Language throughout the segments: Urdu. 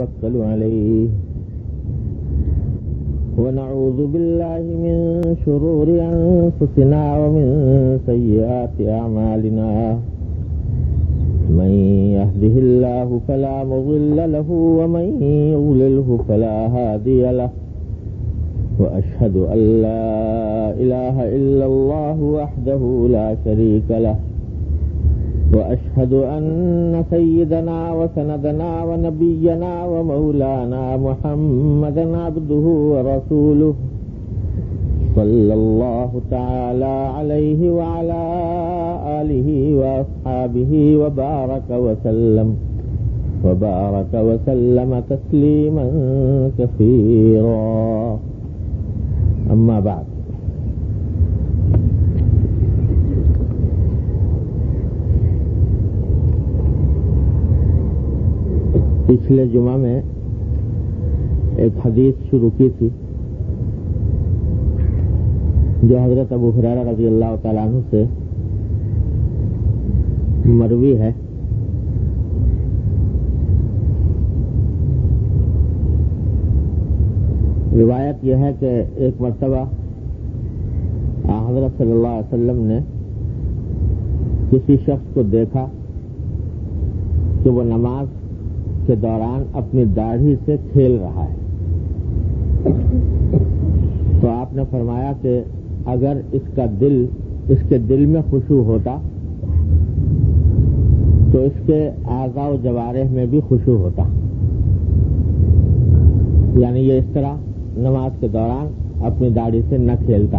نتوكل عليه ونعوذ بالله من شرور أنفسنا ومن سيئات أعمالنا من يهده الله فلا مضل له ومن يضلله فلا هادي له وأشهد أن لا إله إلا الله وحده لا شريك له وأشهد أن سيدنا وسندنا ونبينا ومولانا محمدا عبده ورسوله صلى الله تعالى عليه وعلى آله وأصحابه وبارك وسلم تسليما كثيرا أما بعد. پچھلے جمعہ میں ایک حدیث شروع کی تھی جو حضرت ابو ہریرہ رضی اللہ تعالیٰ عنہ سے مروی ہے. روایت یہ ہے کہ ایک مرتبہ حضرت صلی اللہ علیہ وسلم نے کسی شخص کو دیکھا کہ وہ نماز کے دوران اپنی داڑھی سے کھیل رہا ہے. تو آپ نے فرمایا کہ اگر اس کے دل میں خشوع ہوتا تو اس کے اعضاء و جوارح میں بھی خشوع ہوتا. یعنی یہ اس طرح نماز کے دوران اپنی داڑھی سے نہ کھیلتا.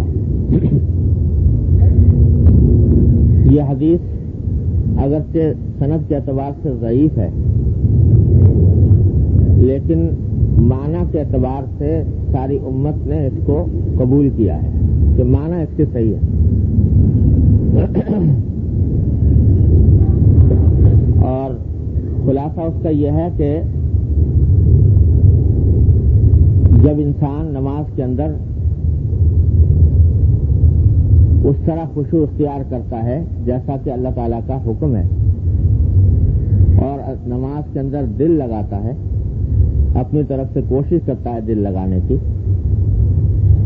یہ حدیث اگرچہ سند کے اعتبار سے ضعیف ہے لیکن معنی کے اعتبار سے ساری امت نے اس کو قبول کیا ہے کہ معنی اس کے صحیح ہے. اور خلاصہ اس کا یہ ہے کہ جب انسان نماز کے اندر اس طرح خشوع اختیار کرتا ہے جیسا کہ اللہ تعالیٰ کا حکم ہے اور نماز کے اندر دل لگاتا ہے، اپنی طرف سے کوشش کرتا ہے دل لگانے کی،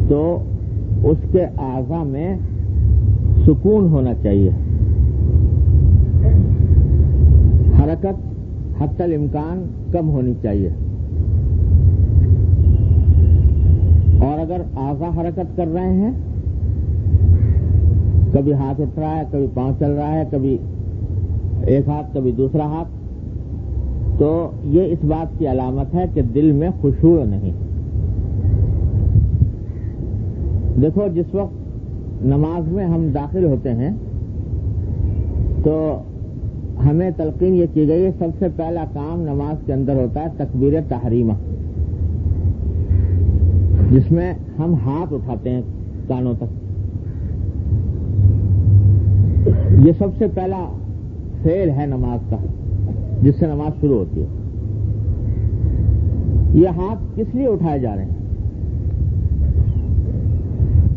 تو اس کے اعضاء میں سکون ہونا چاہیے. حرکت حتی الامکان کم ہونی چاہیے. اور اگر اعضاء حرکت کر رہے ہیں، کبھی ہاتھ اٹھ رہا ہے، کبھی پاؤں چل رہا ہے، کبھی ایک ہاتھ کبھی دوسرا ہاتھ، تو یہ اس بات کی علامت ہے کہ دل میں خشوع نہیں. دیکھو جس وقت نماز میں ہم داخل ہوتے ہیں تو ہمیں تلقین یہ کی گئی ہے سب سے پہلا کام نماز کے اندر ہوتا ہے تکبیر تحریمہ، جس میں ہم ہاتھ اٹھاتے ہیں کانوں تک. یہ سب سے پہلا فعل ہے نماز کا جس سے نماز شروع ہوتی ہے. یہ ہاتھ کس لیے اٹھائے جا رہے ہیں؟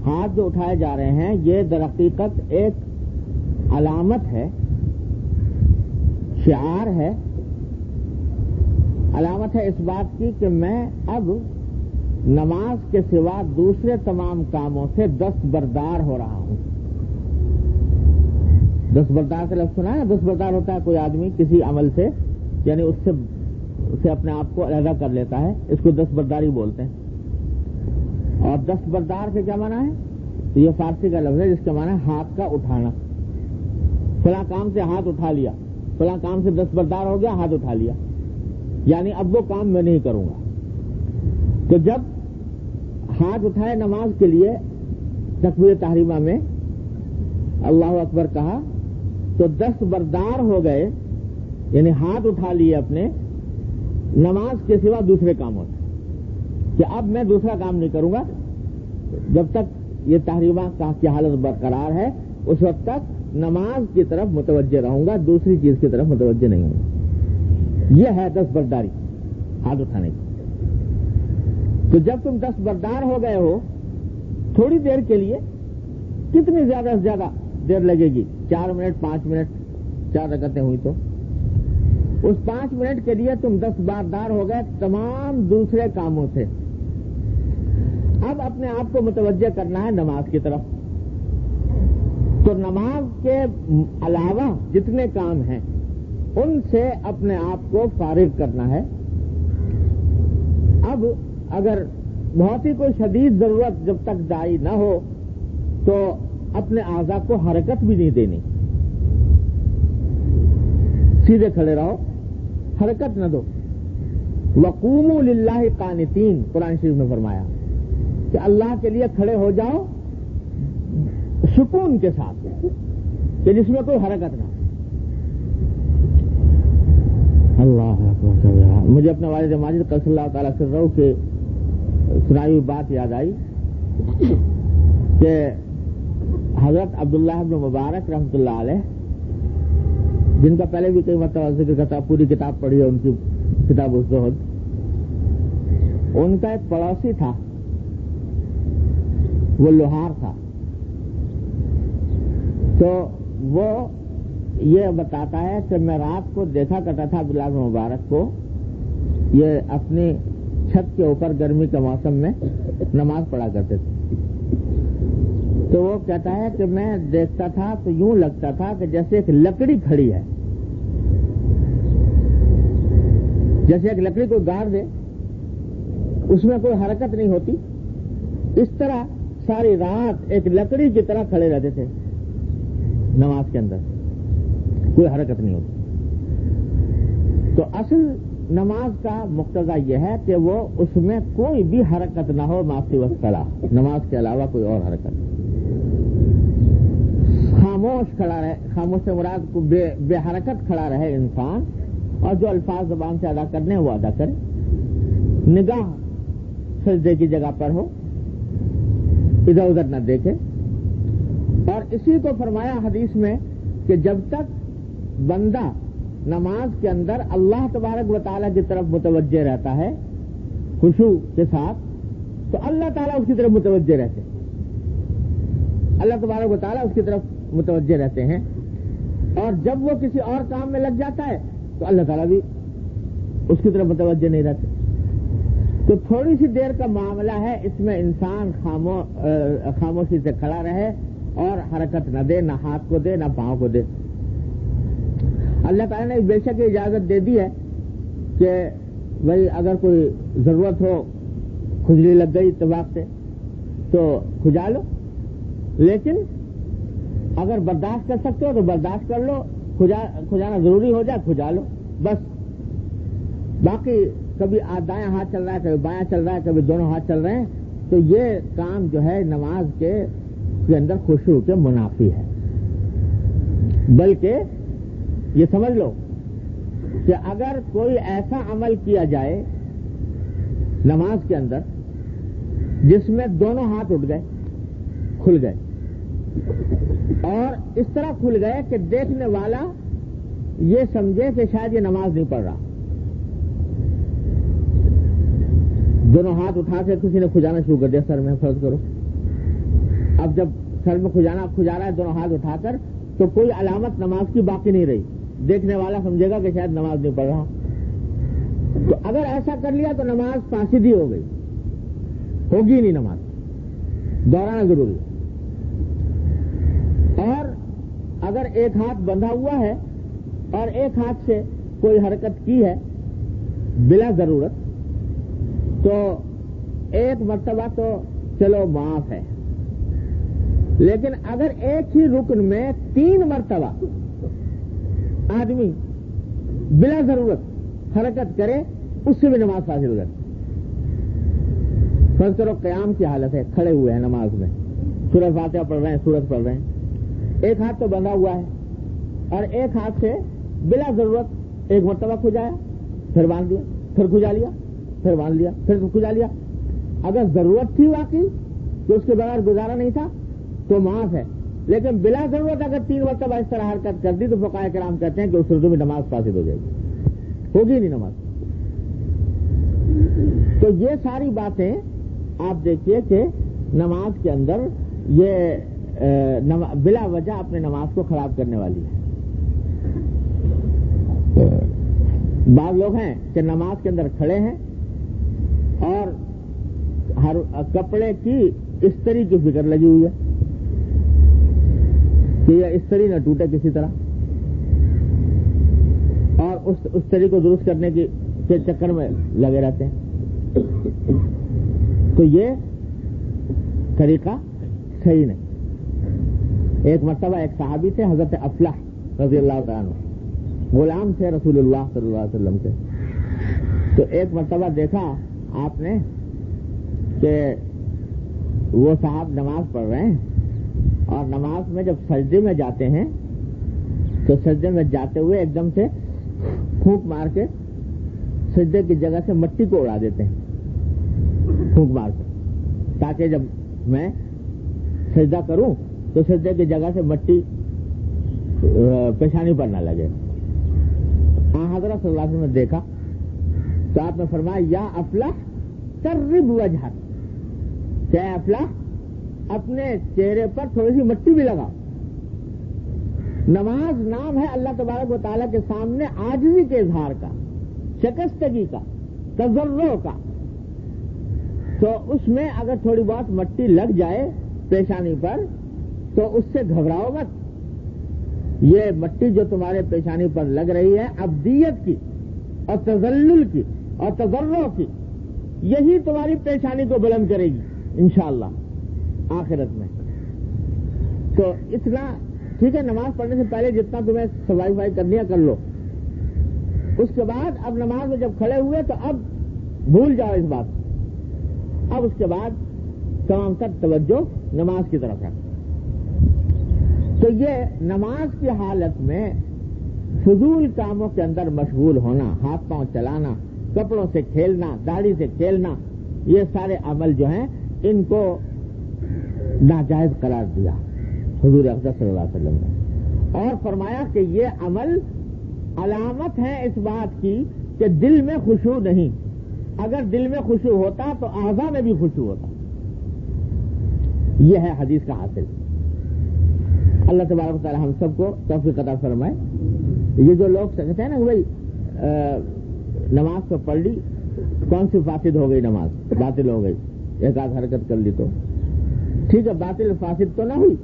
ہاتھ جو اٹھائے جا رہے ہیں یہ در حقیقت ایک علامت ہے، شعار ہے، علامت ہے اس بات کی کہ میں اب نماز کے سوا دوسرے تمام کاموں سے دستبردار ہو رہا ہوں. دستبردار کا لفظ سنا ہے؟ دستبردار ہوتا ہے کوئی آدمی کسی عمل سے، یعنی اس سے اپنے آپ کو علیحدہ کر لیتا ہے، اس کو دستبرداری بولتے ہیں. اور دستبردار کے کیا معنی ہے؟ تو یہ فارسی کا لفظ ہے جس کا معنی ہے ہاتھ کا اٹھانا. فلاں کام سے ہاتھ اٹھا لیا، فلاں کام سے دستبردار ہو گیا، ہاتھ اٹھا لیا، یعنی اب وہ کام میں نہیں کروں گا. تو جب ہاتھ اٹھائے نماز کے لیے تکبیر تحریمہ میں اللہ اکبر کہا تو دستبردار ہو گئے، یعنی ہاتھ اٹھا لیے اپنے نماز کے سوا دوسرے کاموں سے کہ اب میں دوسرا کام نہیں کروں گا. جب تک یہ تحریمہ کی حالت برقرار ہے اس وقت تک نماز کی طرف متوجہ رہوں گا، دوسری چیز کی طرف متوجہ نہیں ہوں گا. یہ ہے دستبرداری ہاتھ اٹھانے کی. تو جب تم دستبردار ہو گئے ہو تھوڑی دیر کے لیے، کتنی زیادہ سے زیادہ دیر لگے گی؟ 4 منٹ 5 منٹ 4 رکعتیں ہوئی تو اس 5 منٹ کے لیے تم دستبردار ہو گئے تمام دوسرے کاموں سے. اب اپنے آپ کو متوجہ کرنا ہے نماز کی طرف. تو نماز کے علاوہ جتنے کام ہیں ان سے اپنے آپ کو فارغ کرنا ہے. اب اگر بہت ہی کوئی شدید ضرورت جب تک دائی نہ ہو تو اپنے اعضاء کو حرکت بھی نہیں دینی. سیدھے کھڑے رہو, حرکت نہ دو. وقوموا للہ قانتین, قرآن شریف میں فرمایا کہ اللہ کے لیے کھڑے ہو جاؤ سکون کے ساتھ, کہ جس میں کوئی حرکت نہ. اللہ اکبر. مجھے اپنے والد ماجد قدس اللہ تعالیٰ سرہ کے سنائی ہوئی بات یاد آئی کہ حضرت عبداللہ ابن مبارک رحمۃ اللہ علیہ, جن کا پہلے بھی کئی مرتبہ ذکر کرتا, پوری کتاب پڑھی ہے ان کی, کتاب الزہد. ان کا ایک پڑوسی تھا, وہ لوہار تھا. تو وہ یہ بتاتا ہے کہ میں رات کو دیکھا کرتا تھا عبداللہ بن مبارک کو, یہ اپنی چھت کے اوپر گرمی کے موسم میں نماز پڑھا کرتے تھے. تو وہ کہتا ہے کہ میں دیکھتا تھا تو یوں لگتا تھا کہ جیسے ایک لکڑی کھڑی ہے, جیسے ایک لکڑی کو گاڑ دے, اس میں کوئی حرکت نہیں ہوتی. اس طرح ساری رات ایک لکڑی کی طرح کھڑے رہتے تھے نماز کے اندر, کوئی حرکت نہیں ہوتی. تو اصل نماز کا مقتضا یہ ہے کہ وہ اس میں کوئی بھی حرکت نہ ہو, معافی والصلاح, نماز کے علاوہ کوئی اور حرکت. خاموش کھڑا رہے, خاموش سے مراد کو بے حرکت کھڑا رہے انسان, اور جو الفاظ زبان سے ادا کرنے ہیں وہ ادا کرے. نگاہ سجدے کی جگہ پر ہو, ادھر ادھر نہ دیکھے. اور اسی کو فرمایا حدیث میں کہ جب تک بندہ نماز کے اندر اللہ تبارک و تعالیٰ کی طرف متوجہ رہتا ہے خشوع کے ساتھ, تو اللہ تعالیٰ اس کی طرف متوجہ رہتے ہیں. اللہ تبارک و تعالیٰ اس کی طرف متوجہ رہتے ہیں. اور جب وہ کسی اور کام میں لگ جاتا ہے تو اللہ تعالیٰ بھی اس کی طرف متوجہ نہیں رہتے. تو تھوڑی سی دیر کا معاملہ ہے, اس میں انسان خاموشی سے کھڑا رہے اور حرکت نہ دے, نہ ہاتھ کو دے نہ پاؤں کو دے. اللہ تعالیٰ نے بے شک اجازت دے دی ہے کہ بھائی اگر کوئی ضرورت ہو, کھجلی لگ گئی اتفاق سے تو کھجا لو, لیکن اگر برداشت کر سکتے ہو تو برداشت کر لو, کھجانا ضروری ہو جائے کھجا لو بس. باقی کبھی دائیں ہاتھ چل رہا ہے, کبھی بایاں چل رہا ہے, کبھی دونوں ہاتھ چل رہے ہیں, تو یہ کام جو ہے نماز کے اندر خشوع کے منافی ہے. بلکہ یہ سمجھ لو کہ اگر کوئی ایسا عمل کیا جائے نماز کے اندر جس میں دونوں ہاتھ اٹھ گئے, کھل گئے, اور اس طرح کھل گئے کہ دیکھنے والا یہ سمجھے کہ شاید یہ نماز نہیں پڑھ رہا. دونوں ہاتھ اٹھا کے کسی نے کھجانا شروع کر دیا سر میں, فرض کرو. اب جب سر میں کھجا رہا ہے دونوں ہاتھ اٹھا کر, تو کوئی علامت نماز کی باقی نہیں رہی. دیکھنے والا سمجھے گا کہ شاید نماز نہیں پڑھ رہا. تو اگر ایسا کر لیا تو نماز فاسدی ہو گئی, ہوگی نہیں نماز, دوہرانا ضروری. اور اگر ایک ہاتھ بندھا ہوا ہے اور ایک ہاتھ سے کوئی حرکت کی ہے بلا ضرورت, تو ایک مرتبہ تو چلو معاف ہے, لیکن اگر ایک ہی رکن میں 3 مرتبہ آدمی بلا ضرورت حرکت کرے, اس سے بھی نماز فاسد ہو جاتی. فرض کرو قیام کی حالت ہے, کھڑے ہوئے ہیں نماز میں, سورۃ فاتحہ پڑھ رہے ہیں, سورت پڑھ رہے ہیں, ایک ہاتھ تو بندھا ہوا ہے اور ایک ہاتھ سے بلا ضرورت ایک مرتبہ کھجایا, پھر باندھ دیا, پھر کھجا لیا, پھر باندھ لیا, پھر کھجا لیا. اگر ضرورت تھی واقعی کہ اس کے بغیر گزارا نہیں تھا تو معاف ہے, لیکن بلا ضرورت اگر 3 مرتبہ اس طرح حرکت کر دی تو فقہاء کرام کہتے ہیں کہ اس صورت میں نماز فاسد ہو جائے گی, ہوگی نہیں نماز. تو یہ ساری باتیں آپ دیکھیے کہ نماز کے اندر یہ بلا وجہ اپنے نماز کو خراب کرنے والی ہے. بعض لوگ ہیں کہ نماز کے اندر کھڑے ہیں اور ہر کپڑے کی استری کی فکر لگی ہوئی ہے کہ یہ استری نہ ٹوٹے کسی طرح، اور اس استری کو درست کرنے کے چکر میں لگے رہتے ہیں. تو یہ طریقہ صحیح نہیں. ایک مرتبہ ایک صحابی تھے حضرت افلاح رضی اللہ تعالیٰ عنہ، غلام تھے رسول اللہ صلی اللہ علیہ وسلم کے. تو ایک مرتبہ دیکھا آپ نے کہ وہ صاحب نماز پڑھ رہے ہیں اور نماز میں جب سجدے میں جاتے ہیں تو سجدے میں جاتے ہوئے ایک دم سے پھونک مار کے سجدے کی جگہ سے مٹی کو اڑا دیتے ہیں، پھونک مار کے، تاکہ جب میں سجدہ کروں تو سجدے کی جگہ سے مٹی پیشانی پر نہ لگے. حضرت صلی اللہ علیہ وسلم نے دیکھا تو آپ نے فرمایا یا افلاح قرب وجہک، کہ اے افلاح اپنے چہرے پر تھوڑی سی مٹی بھی لگا. نماز نام ہے اللہ تبارک و تعالیٰ کے سامنے عاجزی کے اظہار کا، شکستگی کا، تضرع کا. تو اس میں اگر تھوڑی بہت مٹی لگ جائے پیشانی پر تو اس سے گھبراؤ مت. یہ مٹی جو تمہارے پیشانی پر لگ رہی ہے عبدیت کی اور تذلل کی اور تضرع کی، یہی تمہاری پیشانی کو بلند کرے گی انشاءاللہ آخرت میں. تو اتنا ٹھیک ہے، نماز پڑھنے سے پہلے جتنا تمہیں صفائی کرنی ہے کر لو. اس کے بعد اب نماز میں جب کھڑے ہوئے تو اب بھول جاؤ اس بات. اب اس کے بعد تمام تر توجہ نماز کی طرف ہے. تو یہ نماز کی حالت میں فضول کاموں کے اندر مشغول ہونا، ہاتھ پاؤں چلانا، کپڑوں سے کھیلنا، داڑھی سے کھیلنا، یہ سارے عمل جو ہیں ان کو ناجائز قرار دیا حضور اقدس صلی اللہ علیہ وسلم نے، اور فرمایا کہ یہ عمل علامت ہے اس بات کی کہ دل میں خشوع نہیں. اگر دل میں خشوع ہوتا تو اعضاء میں بھی خشوع ہوتا. یہ ہے حدیث کا حاصل. اللہ تبارک و تعالی ہم سب کو توفیق عطا فرمائے. یہ جو لوگ کہتے ہیں نا بھائی نماز تو پڑھ لی، کون سی فاسد ہو گئی نماز، باطل ہو گئی، ایک آدھ حرکت کر لی تو ٹھیک ہے، باطل فاسد تو نہ ہوئی،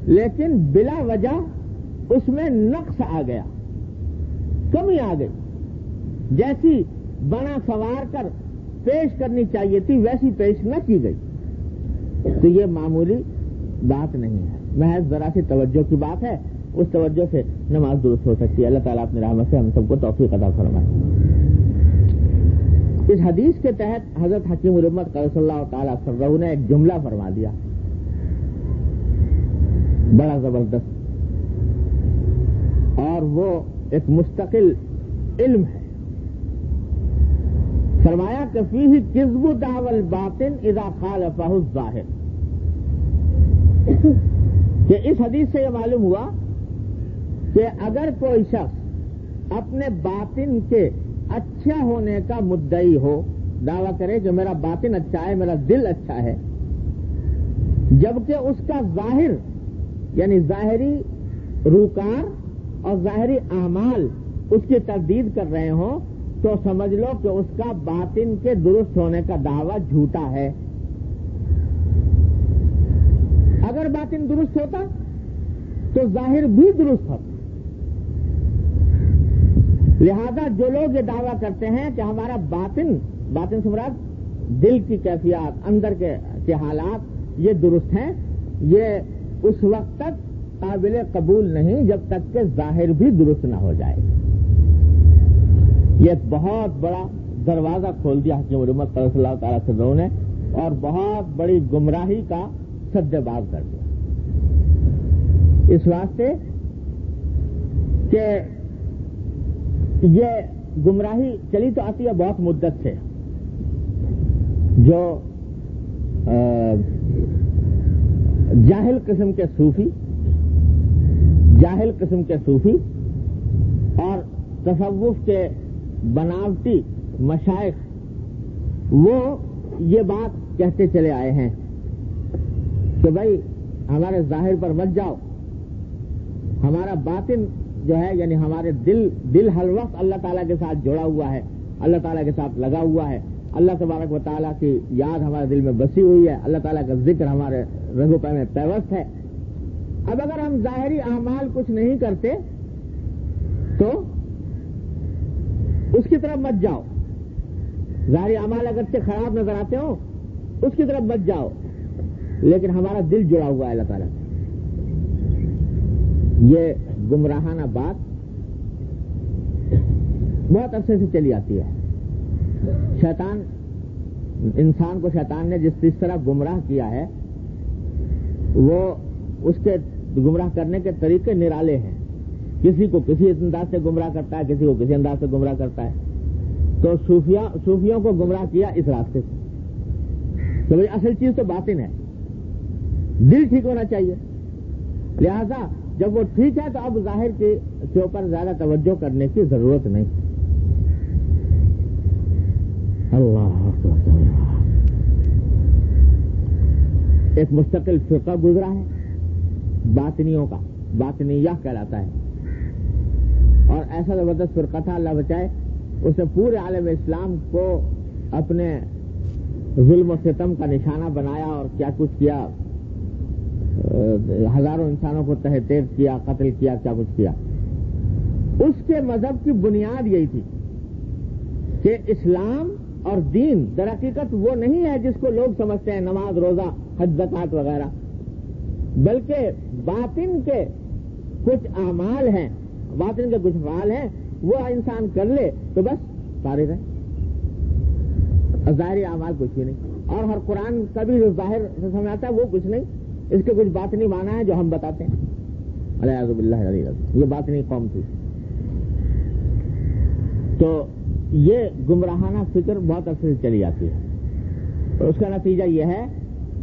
لیکن بلا وجہ اس میں نقص آ گیا، کمی آ گئی. جیسی بنا سوار کر پیش کرنی چاہیے تھی ویسی پیش نہ کی گئی. تو یہ معمولی بات نہیں ہے، محض ذرا سی توجہ کی بات ہے. اس توجہ سے نماز درست ہو سکتی ہے. اللہ تعالیٰ اپنی رحمت سے ہم سب کو توفیق عطا فرمائے. اس حدیث کے تحت حضرت حکیم الامت قدس اللہ تعالیٰ سرہ نے ایک جملہ فرما دیا بڑا زبردست، اور وہ ایک مستقل علم ہے. فرمایا کہ فیہ کذب دعوی الباطن اذا خالفہ الظاہر، کہ اس حدیث سے یہ معلوم ہوا کہ اگر کوئی شخص اپنے باطن کے اچھا ہونے کا مدعی ہو، دعویٰ کرے کہ میرا باطن اچھا ہے، میرا دل اچھا ہے، جبکہ اس کا ظاہر یعنی ظاہری روکار اور ظاہری اعمال اس کی تردید کر رہے ہوں، تو سمجھ لو کہ اس کا باطن کے درست ہونے کا دعویٰ جھوٹا ہے. اگر باطن درست ہوتا تو ظاہر بھی درست ہوتا. لہذا جو لوگ یہ دعویٰ کرتے ہیں کہ ہمارا باطن سے مراد دل کی کیفیات، اندر کے حالات یہ درست ہیں، یہ اس وقت تک قابل قبول نہیں جب تک کہ ظاہر بھی درست نہ ہو جائے. یہ ایک بہت بڑا دروازہ کھول دیا حکیم الامت صلی اللہ تعالیٰ عنہ نے، اور بہت بڑی گمراہی کا سد باب کر دیا. اس واسطے کہ یہ گمراہی چلی تو آتی ہے بہت مدت سے. جو جاہل قسم کے صوفی اور تصوف کے بناوٹی مشائخ وہ یہ بات کہتے چلے آئے ہیں کہ بھائی ہمارے ظاہر پر مت جاؤ، ہمارا باطن جو ہے یعنی ہمارے دل ہر وقت اللہ تعالیٰ کے ساتھ جڑا ہوا ہے، اللہ تعالیٰ کے ساتھ لگا ہوا ہے، اللہ تبارک و تعالیٰ کی یاد ہمارے دل میں بسی ہوئی ہے، اللہ تعالیٰ کا ذکر ہمارے رگوں پے میں پیوست ہے۔ اب اگر ہم ظاہری اعمال کچھ نہیں کرتے تو اس کی طرف مت جاؤ، ظاہری اعمال اگر سے خراب نظر آتے ہوں اس کی طرف مت جاؤ، لیکن ہمارا دل جڑا ہوا ہے اللہ تعالیٰ سے۔ یہ گمراہانہ بات بہت عرصے سے چلی آتی ہے۔ شیطان، انسان کو شیطان نے جس طرح گمراہ کیا ہے وہ اس کے گمراہ کرنے کے طریقے نرالے ہیں، کسی کو کسی انداز سے گمراہ کرتا ہے، کسی کو کسی انداز سے گمراہ کرتا ہے۔ تو صوفیوں کو گمراہ کیا اس راستے سے کہ بھئی اصل چیز تو باطن ہے، دل ٹھیک ہونا چاہیے، لہذا جب وہ ٹھیک ہے تو اب ظاہر کے اوپر زیادہ توجہ کرنے کی ضرورت نہیں۔ اللہ اکبر۔ ایک مستقل فرقہ گزرا ہے باطنیوں کا، باطنیہ کہلاتا ہے، اور ایسا زبردست فرقہ تھا، اللہ بچائے، اس نے پورے عالم اسلام کو اپنے ظلم و ستم کا نشانہ بنایا اور کیا کچھ کیا، ہزاروں انسانوں کو تہہ تیز کیا، قتل کیا، کیا کچھ کیا۔ اس کے مذہب کی بنیاد یہی تھی کہ اسلام اور دین در حقیقت وہ نہیں ہے جس کو لوگ سمجھتے ہیں نماز، روزہ، حج، زکوٰۃ وغیرہ، بلکہ باطن کے کچھ اعمال ہیں، باطن کے کچھ افعال ہیں، وہ انسان کر لے تو بس فارغ ہے، ظاہری اعمال کچھ بھی نہیں۔ اور ہر قرآن کا بھی جو ظاہر سے سمجھ آتا ہے وہ کچھ نہیں، اس کے کچھ باطنی معنی ہیں جو ہم بتاتے ہیں۔ الیاذ باللہ، یہ باطنی قوم تھی۔ تو یہ گمراہانہ فکر بہت عرصے سے چلی آتی ہے، اور اس کا نتیجہ یہ ہے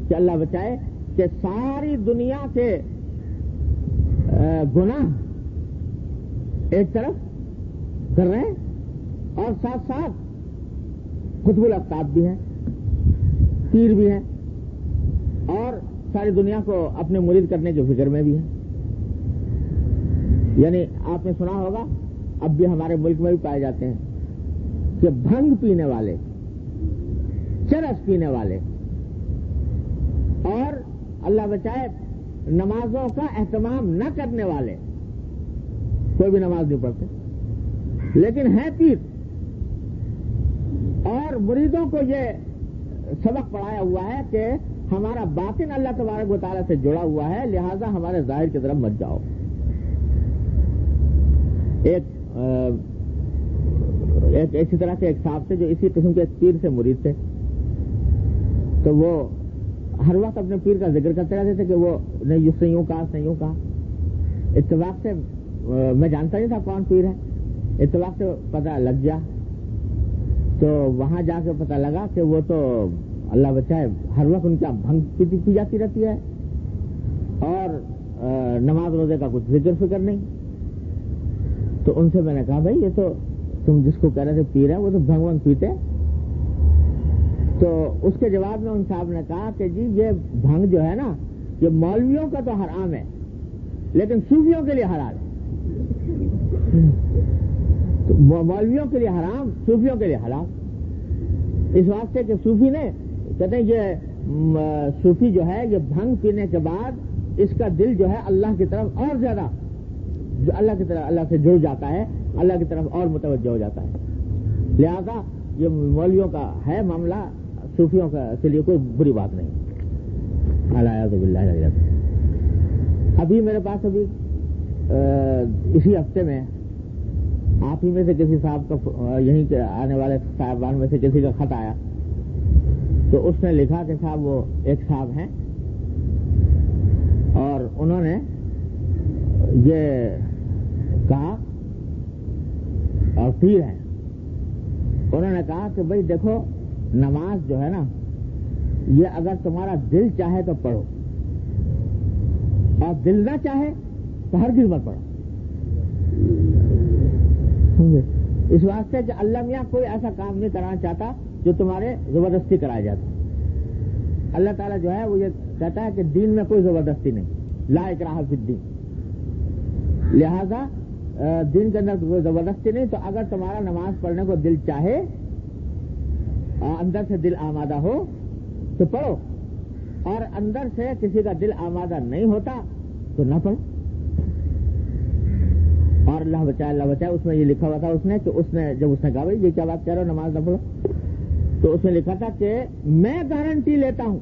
کہ اللہ بچائے کہ ساری دنیا کے گناہ ایک طرف کر رہے ہیں اور ساتھ ساتھ قطب الاقطاب بھی ہیں، پیر بھی ہیں، اور ساری دنیا کو اپنے مرید کرنے کے فکر میں بھی ہیں۔ یعنی آپ نے سنا ہوگا، اب بھی ہمارے ملک میں بھی پائے جاتے ہیں کہ بھنگ پینے والے، چرس پینے والے، اور اللہ بچائے نمازوں کا اہتمام نہ کرنے والے، کوئی بھی نماز نہیں پڑھتے لیکن ہے پیر، اور مریدوں کو یہ سبق پڑھایا ہوا ہے کہ ہمارا باطن اللہ تبارک و تعالیٰ سے جڑا ہوا ہے، لہذا ہمارے ظاہر کی طرف مت جاؤ۔ ایک اسی طرح کے ایک صاحب تھے جو اسی قسم کے ایک پیر سے مرید تھے، تو وہ ہر وقت اپنے پیر کا ذکر کرتے رہتے تھے کہ وہ نہیں سیوں کا اتفاق سے میں جانتا نہیں تھا کون پیر ہے، اتفاق سے پتہ لگ گیا، تو وہاں جا کے پتہ لگا کہ وہ تو اللہ بچائے ہر وقت ان کا بھنگ پی جاتی رہتی ہے، اور نماز روزے کا کچھ ذکر فکر نہیں۔ تو ان سے میں نے کہا بھائی یہ تو تم جس کو کہہ رہے تھے پیر ہے وہ تو بھنگ ونگ پیتے۔ تو اس کے جواب میں ان صاحب نے کہا کہ جی یہ بھنگ جو ہے نا یہ مولویوں کا تو حرام ہے لیکن صوفیوں کے لیے حلال ہے۔ تو مولویوں کے لیے حرام، صوفیوں کے لیے حلال، اس واسطے کہ صوفی نے کہتے ہیں یہ صوفی جو ہے یہ بھنگ پینے کے بعد اس کا دل جو ہے اللہ کی طرف اور زیادہ جو اللہ کی طرف، اللہ سے جڑ جاتا ہے، اللہ کی طرف اور متوجہ ہو جاتا ہے، لہذا یہ مولویوں کا ہے معاملہ، صوفیوں کے لیے کوئی بری بات نہیں۔ الیاذ باللہ۔ ابھی میرے پاس اسی ہفتے میں آپ ہی میں سے کسی صاحب کا، یہیں کے آنے والے صاحبان میں سے کسی کا خط آیا، تو اس نے لکھا کہ صاحب وہ ایک صاحب ہیں اور انہوں نے یہ کہا، اور پیر ہیں، انہوں نے کہا کہ بھئی دیکھو نماز جو ہے نا یہ اگر تمہارا دل چاہے تو پڑھو اور دل نہ چاہے تو ہرگز مت پڑھو۔ اس واسطے کہ اللہ میاں کوئی ایسا کام نہیں کرانا چاہتا جو تمہارے زبردستی کرایا جاتا۔ اللہ تعالیٰ جو ہے وہ یہ کہتا ہے کہ دین میں کوئی زبردستی نہیں، لا اکراہ فی الدین، لہذا دین کے اندر کوئی زبردستی نہیں، تو اگر تمہارا نماز پڑھنے کو دل چاہے اور اندر سے دل آمادہ ہو تو پڑھو، اور اندر سے کسی کا دل آمادہ نہیں ہوتا تو نہ پڑھو۔ اور اللہ بچائے اس میں یہ لکھا ہوا تھا اس نے جب اس نے کہا بھائی یہ کیا بات کہہ رہے ہو نماز نہ پڑھو، تو اس نے لکھا تھا کہ میں گارنٹی لیتا ہوں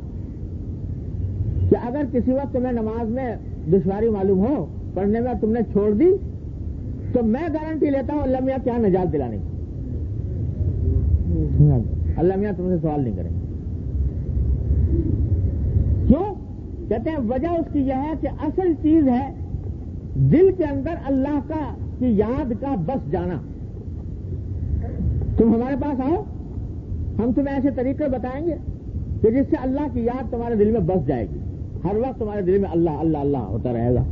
کہ اگر کسی وقت تمہیں نماز میں دشواری معلوم ہو پڑھنے میں، تم نے چھوڑ دی، تو میں گارنٹی لیتا ہوں اللہ میاں کیا نجات دلانے کی، اللہ میاں تم سے سوال نہیں کریں گے۔ کیوں؟ کہتے ہیں وجہ اس کی یہ ہے کہ اصل چیز ہے دل کے اندر اللہ کی یاد کا بس جانا۔ تم ہمارے پاس آؤ، ہم تمہیں ایسے طریقے بتائیں گے کہ جس سے اللہ کی یاد تمہارے دل میں بس جائے گی، ہر وقت تمہارے دل میں اللہ اللہ اللہ ہوتا رہے گا۔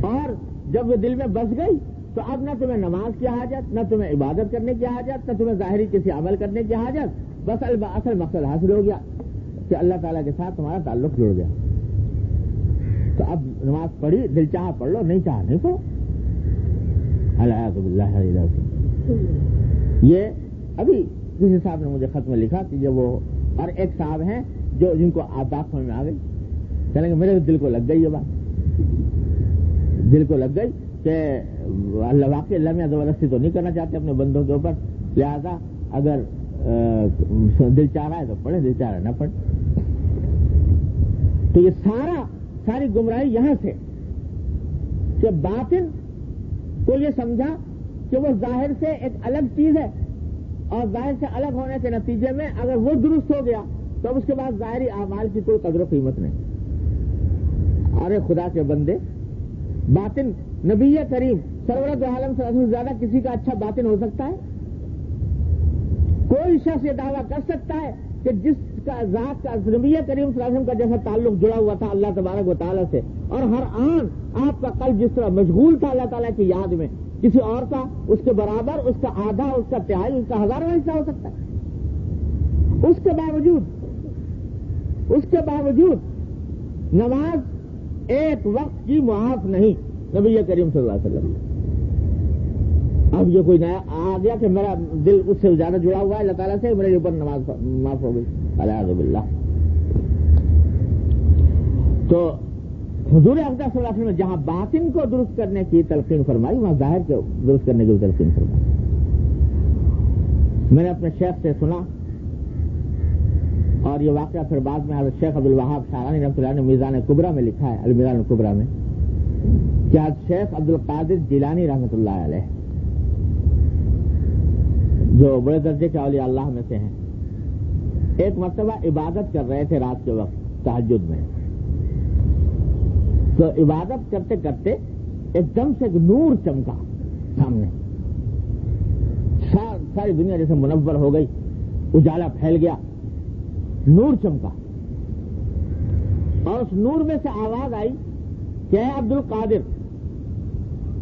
اور جب وہ دل میں بس گئی تو اب نہ تمہیں نماز کی حاجت، نہ تمہیں عبادت کرنے کی حاجت، نہ تمہیں ظاہری کسی عمل کرنے کی حاجت، بس اصل مقصد حاصل ہو گیا کہ اللہ تعالیٰ کے ساتھ تمہارا تعلق جڑ گیا۔ تو اب نماز پڑھی، دل چاہا پڑھ لو، نہیں چاہا نہیں پڑھو۔ اعوذ باللہ۔ یہ ابھی کسی صاحب نے مجھے خط میں لکھا کہ یہ وہ، اور ایک صاحب ہیں جن کو آپ بات سمجھ میں آ گئی، چلیں گے میرے دل کو لگ گئی یہ بات، دل کو لگ گئی کہ اللہ واقعی اللہ میں زبردستی تو نہیں کرنا چاہتے اپنے بندوں کے اوپر، لہذا اگر دل چاہ رہا ہے تو پڑھے، دل چاہ رہا ہے نہ پڑھے۔ تو یہ ساری گمراہی یہاں سے کہ باطن کو یہ سمجھا کہ وہ ظاہر سے ایک الگ چیز ہے، اور ظاہر سے الگ ہونے کے نتیجے میں اگر وہ درست ہو گیا تو اب اس کے بعد ظاہری اعمال کی کوئی قدر و قیمت نہیں۔ ارے خدا کے بندے، باطن نبی کریم سرورت عالم سے زیادہ کسی کا اچھا باطن ہو سکتا ہے؟ کوئی شخص یہ دعویٰ کر سکتا ہے کہ جس کا ذات کا نبی کریم صلی اللہ علیہ وسلم کا جیسا تعلق جڑا ہوا تھا اللہ تبارک و تعالیٰ سے، اور ہر آن آپ کا قلب جس طرح مشغول تھا اللہ تعالیٰ کی یاد میں، کسی اور کا اس کے برابر، اس کا آدھا، اس کا تہائی، اس کا ہزارواں حصہ ہو سکتا ہے؟ اس کے باوجود نماز ایک وقت کی معاف نہیں نبی کریم صلی اللہ علیہ وسلم۔ اب یہ کوئی نیا آ گیا کہ میرا دل اس سے زیادہ جڑا ہوا ہے اللہ تعالیٰ سے، میرے اوپر نماز معاف ہو گئی، اعوذ باللہ۔ تو حضور اقدس صلی اللہ علیہ وسلم نے جہاں باطن کو درست کرنے کی تلقین فرمائی، وہاں ظاہر کو درست کرنے کی تلقین فرمائی۔ میں نے اپنے شیخ سے سنا، اور یہ واقعہ پھر بعد میں حضرت شیخ عبدالوہاب شعرانی رحمۃ اللہ نے میزان کبریٰ میں لکھا ہے، المیزان کبریٰ میں، کہ حضرت شیخ عبدالقادر جیلانی رحمۃ اللہ علیہ، جو بڑے درجے کے اولیاء اللہ میں سے ہیں، ایک مرتبہ عبادت کر رہے تھے رات کے وقت تہجد میں، تو عبادت کرتے کرتے ایک دم سے ایک نور چمکا سامنے، ساری دنیا جیسے منور ہو گئی، اجالا پھیل گیا، نور چمکا، اور اس نور میں سے آواز آئی کہ اے عبد القادر،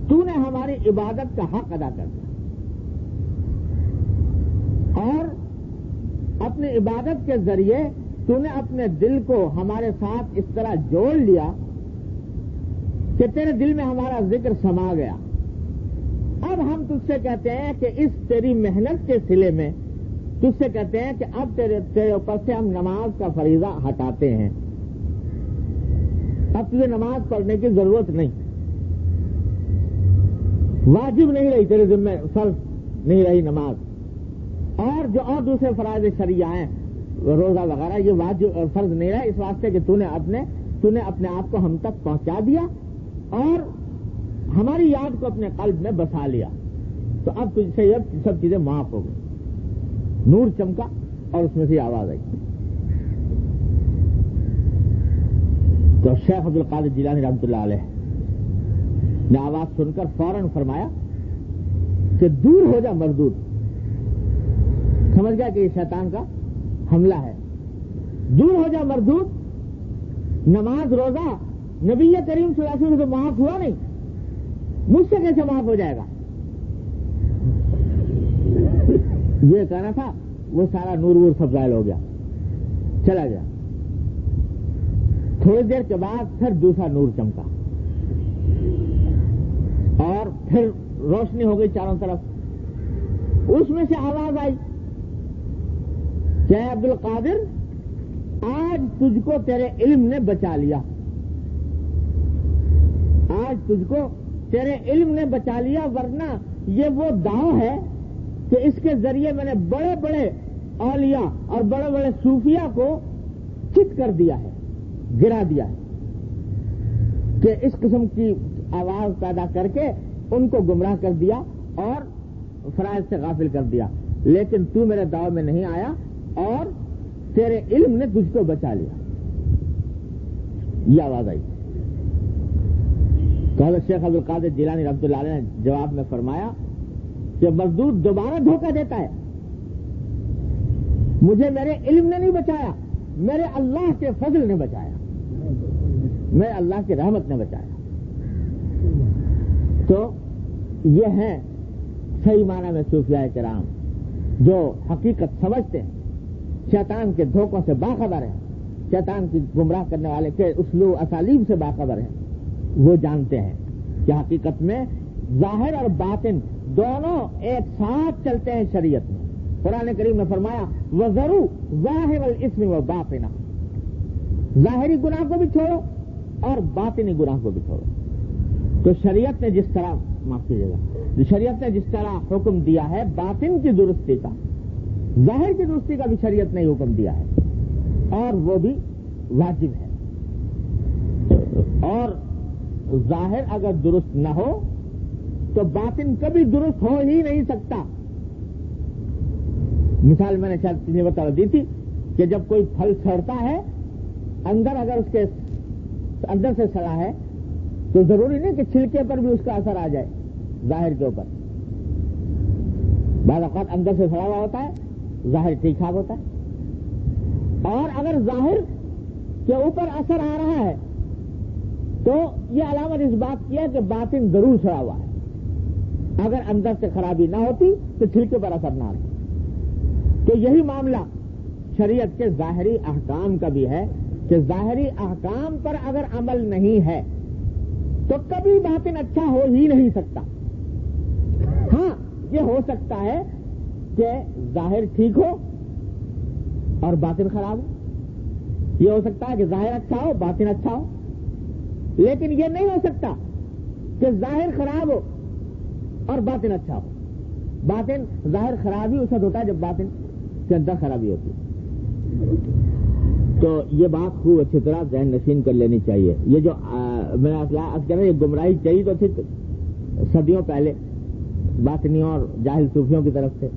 تو نے ہماری عبادت کا حق ادا کر دیا، اور اپنی عبادت کے ذریعے تو نے اپنے دل کو ہمارے ساتھ اس طرح جوڑ لیا کہ تیرے دل میں ہمارا ذکر سما گیا۔ اب ہم تجھ سے کہتے ہیں کہ اس تیری محنت کے صلے میں تجھ سے کہتے ہیں کہ اب تیرے اوپر سے ہم نماز کا فریضہ ہٹاتے ہیں، اب تجھے نماز پڑھنے کی ضرورت نہیں، واجب نہیں رہی تیرے ذمہ، فرض نہیں رہی نماز، اور جو اور دوسرے فرائض شرعیہ ہیں روزہ وغیرہ یہ واجب اور فرض نہیں رہا، اس واسطے کہ تو نے اپنے آپ کو ہم تک پہنچا دیا اور ہماری یاد کو اپنے قلب میں بسا لیا، تو اب تجھ سے یہ سب چیزیں معاف ہو گئی۔ نور چمکا اور اس میں سے آواز آئی، تو شیخ عبدالقادر جیلانی رحمۃ اللہ علیہ نے آواز سن کر فوراً فرمایا کہ دور ہو جا مردود، سمجھ گیا کہ یہ شیطان کا حملہ ہے، دور ہو جا مردود، نماز روزہ نبی کریم صلی اللہ علیہ وسلم سے معاف ہوا نہیں، مجھ سے کیسے معاف ہو جائے گا؟ یہ کہنا تھا، وہ سارا نور وور سب ظاہر ہو گیا، چلا گیا۔ تھوڑی دیر کے بعد پھر دوسرا نور چمکا، اور پھر روشنی ہو گئی چاروں طرف. اس میں سے آواز آئی کہ اے عبد القادر آج تجھ کو تیرے علم نے بچا لیا, آج تجھ کو تیرے علم نے بچا لیا, ورنہ یہ وہ داؤ ہے کہ اس کے ذریعے میں نے بڑے بڑے اولیاء اور بڑے بڑے صوفیاء کو چت کر دیا ہے, گرا دیا ہے, کہ اس قسم کی آواز پیدا کر کے ان کو گمراہ کر دیا اور فرائض سے غافل کر دیا. لیکن تو میرے دعوے میں نہیں آیا اور تیرے علم نے تجھ کو بچا لیا. یہ آواز آئی. تو حضرت شیخ عبد القادر جیلانی رحمۃ اللہ علیہ نے جواب میں فرمایا کہ مردود دوبارہ دھوکہ دیتا ہے, مجھے میرے علم نے نہیں بچایا, میرے اللہ کے فضل نے بچایا, میرے اللہ کی رحمت نے بچایا. تو یہ ہیں صحیح معنی میں صوفیاء کرام جو حقیقت سمجھتے ہیں, شیطان کے دھوکوں سے باخبر ہیں, شیطان کی گمراہ کرنے والے کے اسلوب اسالیب سے باخبر ہیں. وہ جانتے ہیں کہ حقیقت میں ظاہر اور باطن دونوں ایک ساتھ چلتے ہیں شریعت میں. قرآن کریم نے فرمایا وَذَرُوا ظَاهِرَ الْإِثْمِ وَبَاطِنَهُ, ظاہری گناہ کو بھی چھوڑو اور باطنی گناہ کو بھی چھوڑو. تو شریعت نے جس طرح معاف کیجیے گا, شریعت نے جس طرح حکم دیا ہے باطن کی درستی کا, ظاہر کی درستی کا بھی شریعت نے حکم دیا ہے, اور وہ بھی واجب ہے. اور ظاہر اگر درست نہ ہو تو باطن کبھی درست ہو ہی نہیں سکتا. مثال میں نے شاید پچھلی بتا دی تھی کہ جب کوئی پھل سڑتا ہے, اندر اگر اس کے اندر سے سڑا ہے تو ضروری نہیں کہ چھلکے پر بھی اس کا اثر آ جائے ظاہر کے اوپر. بعض اوقات اندر سے سڑا ہوا ہوتا ہے, ظاہر ٹھیک ٹھاک ہوتا ہے. اور اگر ظاہر کے اوپر اثر آ رہا ہے تو یہ علامت اس بات کی ہے کہ باطن ضرور سڑا ہوا ہے. اگر اندر سے خرابی نہ ہوتی تو چھلکے پر اثر نہ آتا. تو یہی معاملہ شریعت کے ظاہری احکام کا بھی ہے کہ ظاہری احکام پر اگر عمل نہیں ہے تو کبھی باطن اچھا ہو ہی نہیں سکتا. ہاں یہ ہو سکتا ہے کہ ظاہر ٹھیک ہو اور باطن خراب ہو, یہ ہو سکتا ہے کہ ظاہر اچھا ہو باطن اچھا ہو, لیکن یہ نہیں ہو سکتا کہ ظاہر خراب ہو اور باطن اچھا ہو. باطن ظاہر خراب ہی اس وقت ہوتا ہے جب باطن کے اندر خرابی ہوتی ہے. تو یہ بات خوب اچھی طرح ذہن نشین کر لینی چاہیے. یہ جو میں نے یہ گمراہی چاہیے تو تھی صدیوں پہلے باطنیوں اور جاہل صوفیوں کی طرف سے,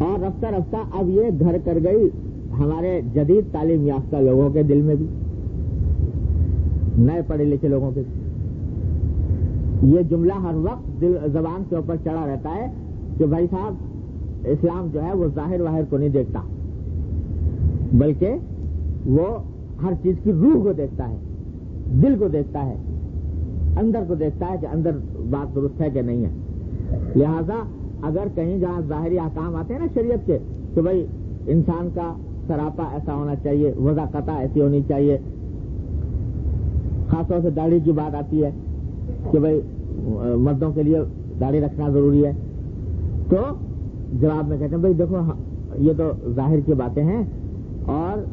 اور رفتہ رفتہ اب یہ گھر کر گئی ہمارے جدید تعلیم یافتہ لوگوں کے دل میں بھی, نئے پڑھے لکھے لوگوں کے. یہ جملہ ہر وقت زبان کے اوپر چڑھا رہتا ہے کہ بھائی صاحب اسلام جو ہے وہ ظاہر واہر کو نہیں دیکھتا, بلکہ وہ ہر چیز کی روح کو دیکھتا ہے, دل کو دیکھتا ہے, اندر کو دیکھتا ہے کہ اندر بات درست ہے کہ نہیں ہے. لہذا اگر کہیں جہاں ظاہری احکام آتے ہیں نا شریعت کے تو بھائی انسان کا سراپا ایسا ہونا چاہیے, وضاقتہ ایسی ہونی چاہیے, خاص طور سے داڑھی کی بات آتی ہے کہ بھائی مردوں کے لیے داڑھی رکھنا ضروری ہے, تو جواب میں کہتے ہیں بھائی دیکھو یہ تو ظاہر کی باتیں ہیں اور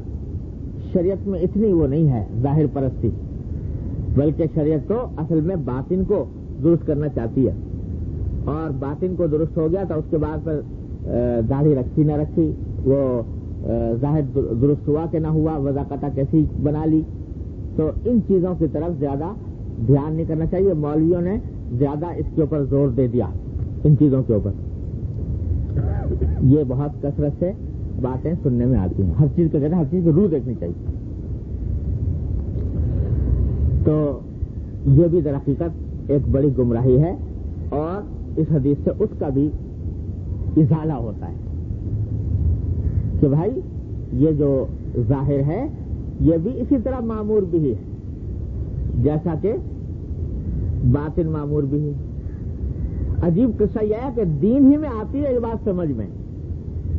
شریعت میں اتنی وہ نہیں ہے ظاہر پرستی, بلکہ شریعت تو اصل میں باطن کو درست کرنا چاہتی ہے. اور باطن کو درست ہو گیا تو اس کے بعد پھر داڑھی رکھی نہ رکھی, وہ ظاہر درست ہوا کہ نہ ہوا, وضاقتہ کیسی بنا لی, تو ان چیزوں کی طرف زیادہ دھیان نہیں کرنا چاہیے. مولویوں نے زیادہ اس کے اوپر زور دے دیا ان چیزوں کے اوپر. یہ بہت کثرت سے باتیں سننے میں آتی ہیں, ہر چیز کو کہتے ہیں ہر چیز کی روح دیکھنی چاہیے. تو یہ بھی در حقیقت ایک بڑی گمراہی ہے, اور اس حدیث سے اس کا بھی ازالہ ہوتا ہے کہ بھائی یہ جو ظاہر ہے یہ بھی اسی طرح معمور بھی ہے جیسا کہ باطن معمور بھی ہے. عجیب قصہ یہ ہے کہ دین ہی میں آتی ہے یہ بات سمجھ میں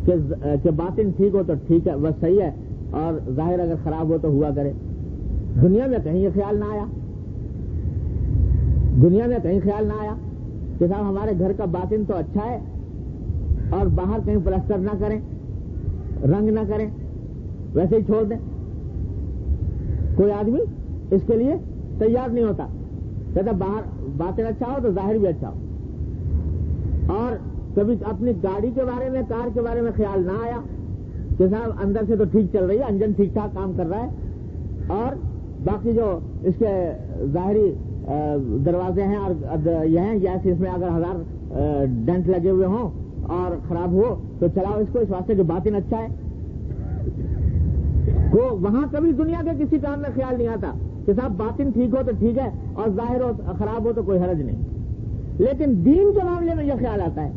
کہ باطن ٹھیک ہو تو ٹھیک ہے, بس صحیح ہے, اور ظاہر اگر خراب ہو تو ہوا کرے. دنیا میں کہیں یہ خیال نہ آیا. دنیا میں کہیں خیال نہ آیا کہ صاحب ہمارے گھر کا باطن تو اچھا ہے اور باہر کہیں پلسٹر نہ کریں، رنگ نہ کریں، ویسے ہی چھوڑ دیں؟ کوئی آدمی اس کے لیے تیار نہیں ہوتا، کہتا باہر باطن اچھا ہو تو ظاہر بھی اچھا ہو۔ اور کبھی اپنی گاڑی کے بارے میں، کار کے بارے میں خیال نہ آیا کہ صاحب اندر سے تو ٹھیک چل رہی ہے، انجن ٹھیک ٹھاک کام کر رہا ہے، اور باقی جو اس کے ظاہری دروازے ہیں اور یہ ہیں، یا اس میں اگر 1000 ڈنٹ لگے ہوئے ہوں اور خراب ہو تو چلاؤ اس کو، اس واسطے کہ باطن اچھا ہے۔ وہاں کبھی دنیا کے کسی کام میں خیال نہیں آتا کہ صاحب باطن ٹھیک ہو تو ٹھیک ہے اور ظاہر ہو خراب ہو تو کوئی حرج نہیں۔ لیکن دین کے معاملے میں یہ خیال آتا ہے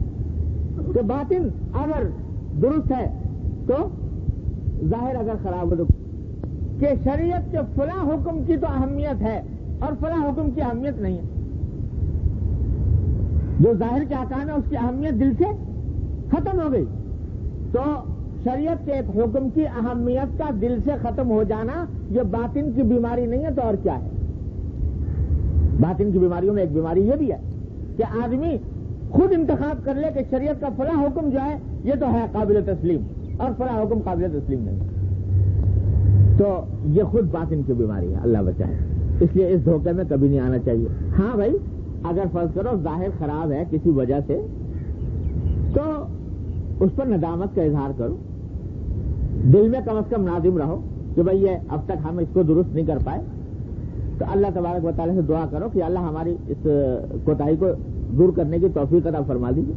کہ باطن اگر درست ہے تو ظاہر اگر خراب ہو تو، کہ شریعت کے فلاں حکم کی تو اہمیت ہے اور فلاں حکم کی اہمیت نہیں ہے۔ جو ظاہر کے احکام ہے اس کی اہمیت دل سے ختم ہو گئی، تو شریعت کے ایک حکم کی اہمیت کا دل سے ختم ہو جانا یہ باطن کی بیماری نہیں ہے تو اور کیا ہے؟ باطن کی بیماریوں میں ایک بیماری یہ بھی ہے کہ آدمی خود انتخاب کر لے کہ شریعت کا فلاں حکم جو ہے یہ تو ہے قابل تسلیم اور فلاں حکم قابل تسلیم نہیں، تو یہ خود باطن کی بیماری ہے، اللہ بچائے۔ اس لیے اس دھوکے میں کبھی نہیں آنا چاہیے۔ ہاں بھائی، اگر فرض کرو ظاہر خراب ہے کسی وجہ سے تو اس پر ندامت کا اظہار کرو، دل میں کم از کم نادم رہو کہ بھئی یہ اب تک ہم اس کو درست نہیں کر پائے، تو اللہ تبارک و تعالیٰ سے دعا کرو کہ اللہ ہماری اس کوتاہی کو دور کرنے کی توفیق عطا فرما دیجیے۔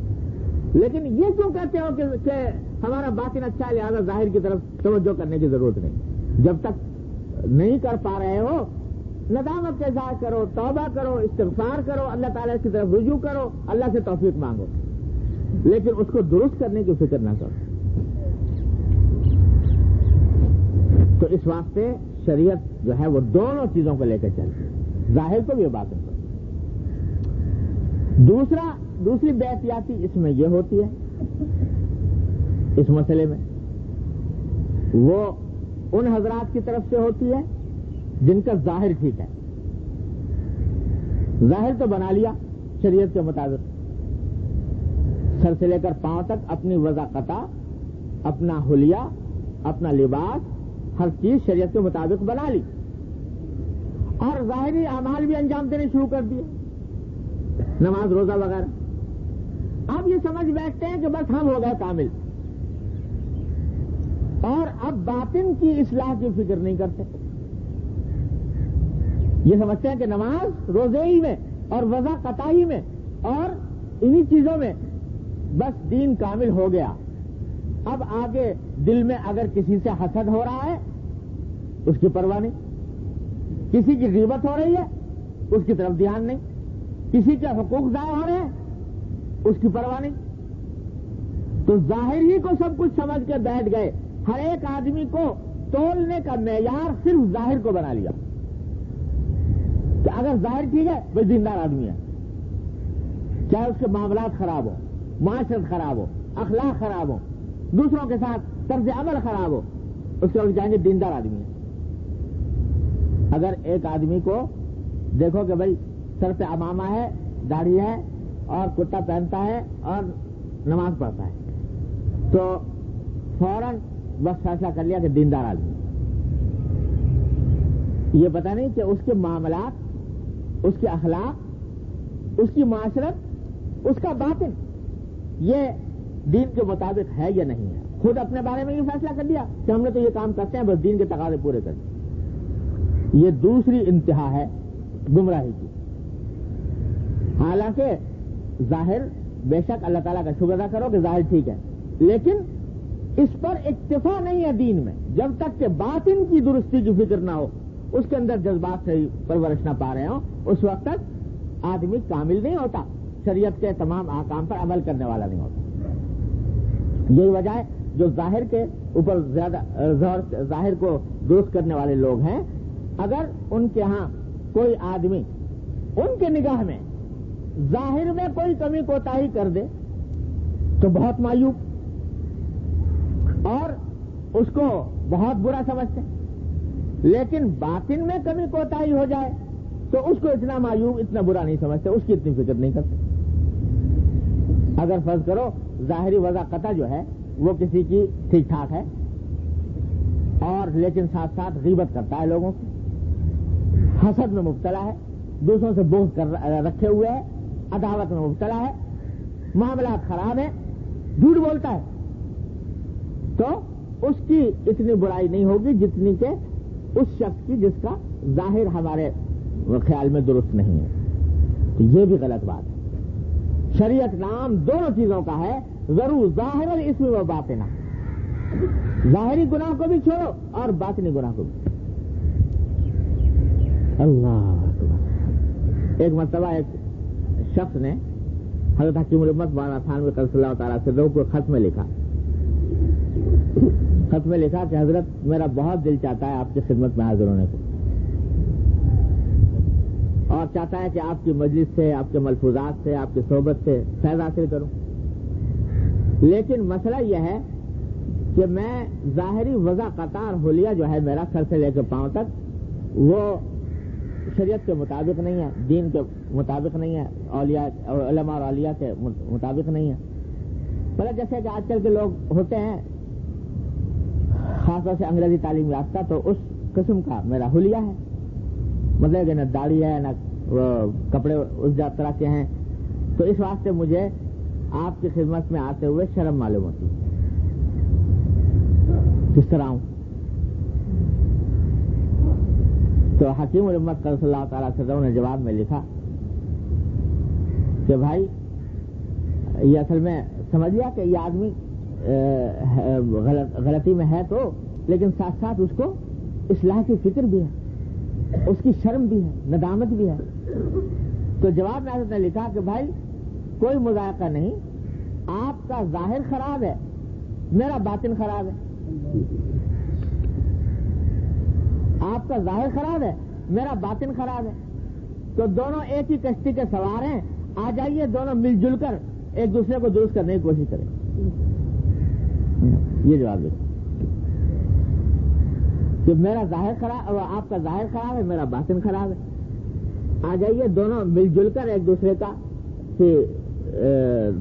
لیکن یہ کیوں کہتے ہو کہ ہمارا باطن اچھا ہے لہٰذا ظاہر کی طرف توجہ کرنے کی ضرورت نہیں؟ جب تک نہیں کر پا رہے ہو ندامت کا اظہار کرو، توبہ کرو، استغفار کرو، اللہ تعالیٰ کی طرف رجوع کرو، اللہ سے توفیق مانگو، لیکن اس کو درست کرنے کی فکر نہ کرو۔ تو اس واسطے شریعت جو ہے وہ دونوں چیزوں کو لے کر چلتی ہے، ظاہر کو بھی باطن کو۔ دوسری بے احتیاطی اس میں یہ ہوتی ہے، اس مسئلے میں وہ ان حضرات کی طرف سے ہوتی ہے جن کا ظاہر ٹھیک ہے، ظاہر تو بنا لیا شریعت کے مطابق، سر سے لے کر پاؤں تک اپنی وضاقتہ، اپنا حلیہ، اپنا لباس، ہر چیز شریعت کے مطابق بنا لی، اور ظاہری اعمال بھی انجام دینے شروع کر دیے، نماز روزہ وغیرہ۔ اب یہ سمجھ بیٹھتے ہیں کہ بس ہم ہو گئے کامل، اور اب باطن کی اصلاح کی فکر نہیں کرتے۔ یہ سمجھتے ہیں کہ نماز روزے ہی میں اور وضع قطعی میں اور انہی چیزوں میں بس دین کامل ہو گیا۔ اب آگے دل میں اگر کسی سے حسد ہو رہا ہے اس کی پرواہ نہیں، کسی کی غیبت ہو رہی ہے اس کی طرف دھیان نہیں، کسی کے حقوق ضائع ہو رہے ہیں اس کی پرواہ نہیں، تو ظاہر ہی کو سب کچھ سمجھ کے بیٹھ گئے۔ ہر ایک آدمی کو تولنے کا معیار صرف ظاہر کو بنا لیا کہ اگر ظاہر ٹھیک ہے وہ دیندار آدمی ہے، چاہے اس کے معاملات خراب ہو، معاشرت خراب ہو، اخلاق خراب ہو، دوسروں کے ساتھ طرز عمل خراب ہو، اس کے لوگ جائیں گے دیندار آدمی ہے۔ اگر ایک آدمی کو دیکھو کہ بھائی سر پہ عمامہ ہے، داڑھی ہے اور کرتا پہنتا ہے اور نماز پڑھتا ہے، تو فوراً بس فیصلہ کر لیا کہ دیندار آدمی۔ یہ پتہ نہیں کہ اس کے معاملات، اس کے اخلاق، اس کی معاشرت، اس کا باطن یہ دین کے مطابق ہے یا نہیں ہے۔ خود اپنے بارے میں یہ فیصلہ کر دیا کہ ہم نے تو یہ کام کرتے ہیں بس دین کے تقاضے پورے کرتے۔ یہ دوسری انتہا ہے گمراہی کی۔ حالانکہ ظاہر بے شک اللہ تعالیٰ کا شکر ادا کرو کہ ظاہر ٹھیک ہے، لیکن اس پر اکتفا نہیں ہے دین میں، جب تک کہ باطن کی درستی کی فکر نہ ہو، اس کے اندر جذبات سے پرورش نہ پا رہے ہوں، اس وقت تک آدمی کامل نہیں ہوتا، شریعت کے تمام احکام پر عمل کرنے والا نہیں ہوتا۔ یہی وجہ ہے جو ظاہر کے اوپر زیادہ ظاہر کو درست کرنے والے لوگ ہیں، اگر ان کے ہاں کوئی آدمی ان کے نگاہ میں ظاہر میں کوئی کمی کوتاہی کر دے تو بہت مایوب اور اس کو بہت برا سمجھتے ہیں، لیکن باطن میں کمی کوتاہی ہو جائے تو اس کو اتنا معیوب اتنا برا نہیں سمجھتے, اس کی اتنی فکر نہیں کرتے. اگر فرض کرو ظاہری وضع قطع جو ہے وہ کسی کی ٹھیک ٹھاک ہے اور لیکن ساتھ ساتھ غیبت کرتا ہے لوگوں کی, حسد میں مبتلا ہے, دوسروں سے بغض کر رکھے ہوئے ہے, عداوت میں مبتلا ہے, معاملات خراب ہیں, جھوٹ بولتا ہے, تو اس کی اتنی برائی نہیں ہوگی جتنی کہ اس شخص کی جس کا ظاہر ہمارے خیال میں درست نہیں ہے. تو یہ بھی غلط بات ہے. شریعت نام دونوں چیزوں کا ہے, ضرور ظاہر اس میں وہ باطنہ, ظاہری گناہ کو بھی چھوڑو اور باطنی گناہ کو بھی. اللہ اکبر. ایک مرتبہ ایک شخص نے حضرت حکیم الامت مولانا تھانوی قدس اللہ تعالیٰ سے کو خط میں لکھا کہ حضرت میرا بہت دل چاہتا ہے آپ کی خدمت میں حاضر ہونے کو, اور چاہتا ہے کہ آپ کی مجلس سے, آپ کے ملفوظات سے, آپ کی صحبت سے فیض حاصل کروں, لیکن مسئلہ یہ ہے کہ میں ظاہری وضع قطار حلیہ جو ہے میرا سر سے لے کے پاؤں تک وہ شریعت کے مطابق نہیں ہے, دین کے مطابق نہیں ہے, علماء اور اولیاء کے مطابق نہیں ہے. مطلب جیسے کہ آج کل کے لوگ ہوتے ہیں خاص طور سے انگریزی تعلیم یافتہ, تو اس قسم کا میرا حلیہ ہے, مطلب کہ نہ داڑھی ہے نہ کپڑے اس طرح کے ہیں. تو اس واسطے مجھے آپ کی خدمت میں آتے ہوئے شرم معلوم ہوتی, کس طرح ہوں. تو حکیم الامت قدس اللہ تعالیٰ سے نے جواب میں لکھا کہ بھائی یہ اصل میں سمجھ لیا کہ یہ آدمی غلطی میں ہے تو, لیکن ساتھ ساتھ اس کو اصلاح کی فکر بھی ہے, اس کی شرم بھی ہے, ندامت بھی ہے. تو جواب میں حضرت نے لکھا کہ بھائی کوئی مذائقہ نہیں, آپ کا ظاہر خراب ہے, میرا باطن خراب ہے. آپ کا ظاہر خراب ہے, میرا باطن خراب ہے, تو دونوں ایک ہی کشتی کے سوار ہیں, آ جائیے دونوں مل جل کر ایک دوسرے کو درست کرنے کی کوشش کریں. یہ جواب دیکھو کہ میرا ظاہر خراب, آپ کا ظاہر خراب ہے, میرا باطن خراب ہے, آ جائیے دونوں مل جل کر ایک دوسرے کا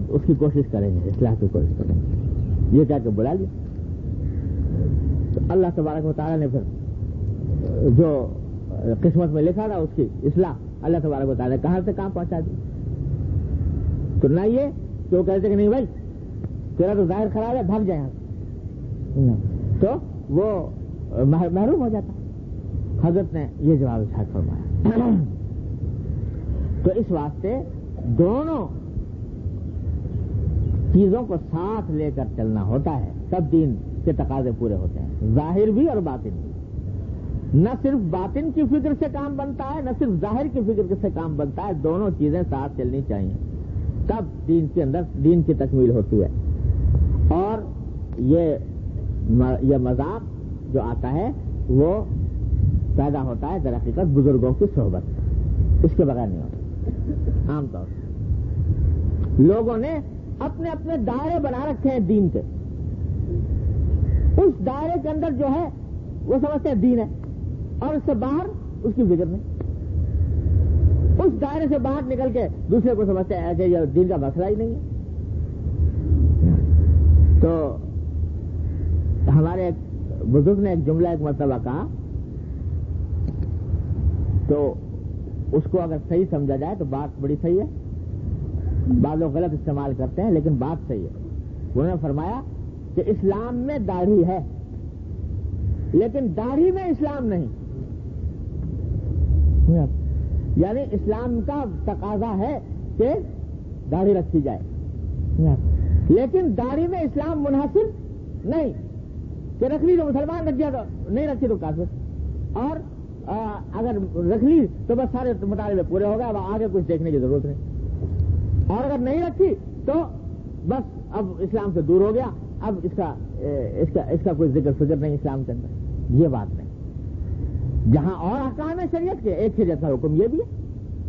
اس کی کوشش کریں گے, اصلاح کی کوشش کریں گے. یہ کہہ کے بلا لیا. تو اللہ تبارک و تعالیٰ نے پھر جو قسمت میں لکھا تھا اس کی اصلاح اللہ تبارک و تعالیٰ نے کہاں سے کہاں پہنچا دی. تو نہ یہ کہ وہ کہتے کہ نہیں بھائی تیرا تو ظاہر خراب ہے, بھاگ جائے یہاں, تو وہ محروم ہو جاتا. حضرت نے یہ جواب ارشاد فرمایا. تو اس واسطے دونوں چیزوں کو ساتھ لے کر چلنا ہوتا ہے, تب دین کے تقاضے پورے ہوتے ہیں, ظاہر بھی اور باطن بھی. نہ صرف باطن کی فکر سے کام بنتا ہے, نہ صرف ظاہر کی فکر سے کام بنتا ہے, دونوں چیزیں ساتھ چلنی چاہیے, تب دین کے اندر دین کی تکمیل ہوتی ہے. اور یہ مذاق جو آتا ہے وہ پیدا ہوتا ہے در حقیقت بزرگوں کی صحبت, اس کے بغیر نہیں ہوتا. عام طور پر لوگوں نے اپنے اپنے دائرے بنا رکھے ہیں دین کے, اس دائرے کے اندر جو ہے وہ سمجھتے ہیں دین ہے, اور اس سے باہر اس کی فکر نہیں. اس دائرے سے باہر نکل کے دوسرے کو سمجھتے ہیں کہ یہ دین کا مسئلہ ہی نہیں ہے. تو ہمارے ایک بزرگ نے ایک جملہ ایک مرتبہ کہا, تو اس کو اگر صحیح سمجھا جائے تو بات بڑی صحیح ہے, بعض لوگ غلط استعمال کرتے ہیں لیکن بات صحیح ہے. انہوں نے فرمایا کہ اسلام میں داڑھی ہے لیکن داڑھی میں اسلام نہیں. یعنی اسلام کا تقاضا ہے کہ داڑھی رکھی جائے, لیکن داڑھی میں اسلام منحصر نہیں کہ رکھ لی تو مسلمان, رکھ دیا تو نہیں رکھی تو کافر, اور اگر رکھ لی تو بس سارے مطالبے پورے ہو گئے, اب آگے کچھ دیکھنے کی ضرورت نہیں, اور اگر نہیں رکھی تو بس اب اسلام سے دور ہو گیا, اب اس کا کوئی ذکر فکر نہیں اسلام کے اندر. یہ بات نہیں. جہاں اور احکام ہے شریعت کے, ایک شریعت کا حکم یہ بھی ہے,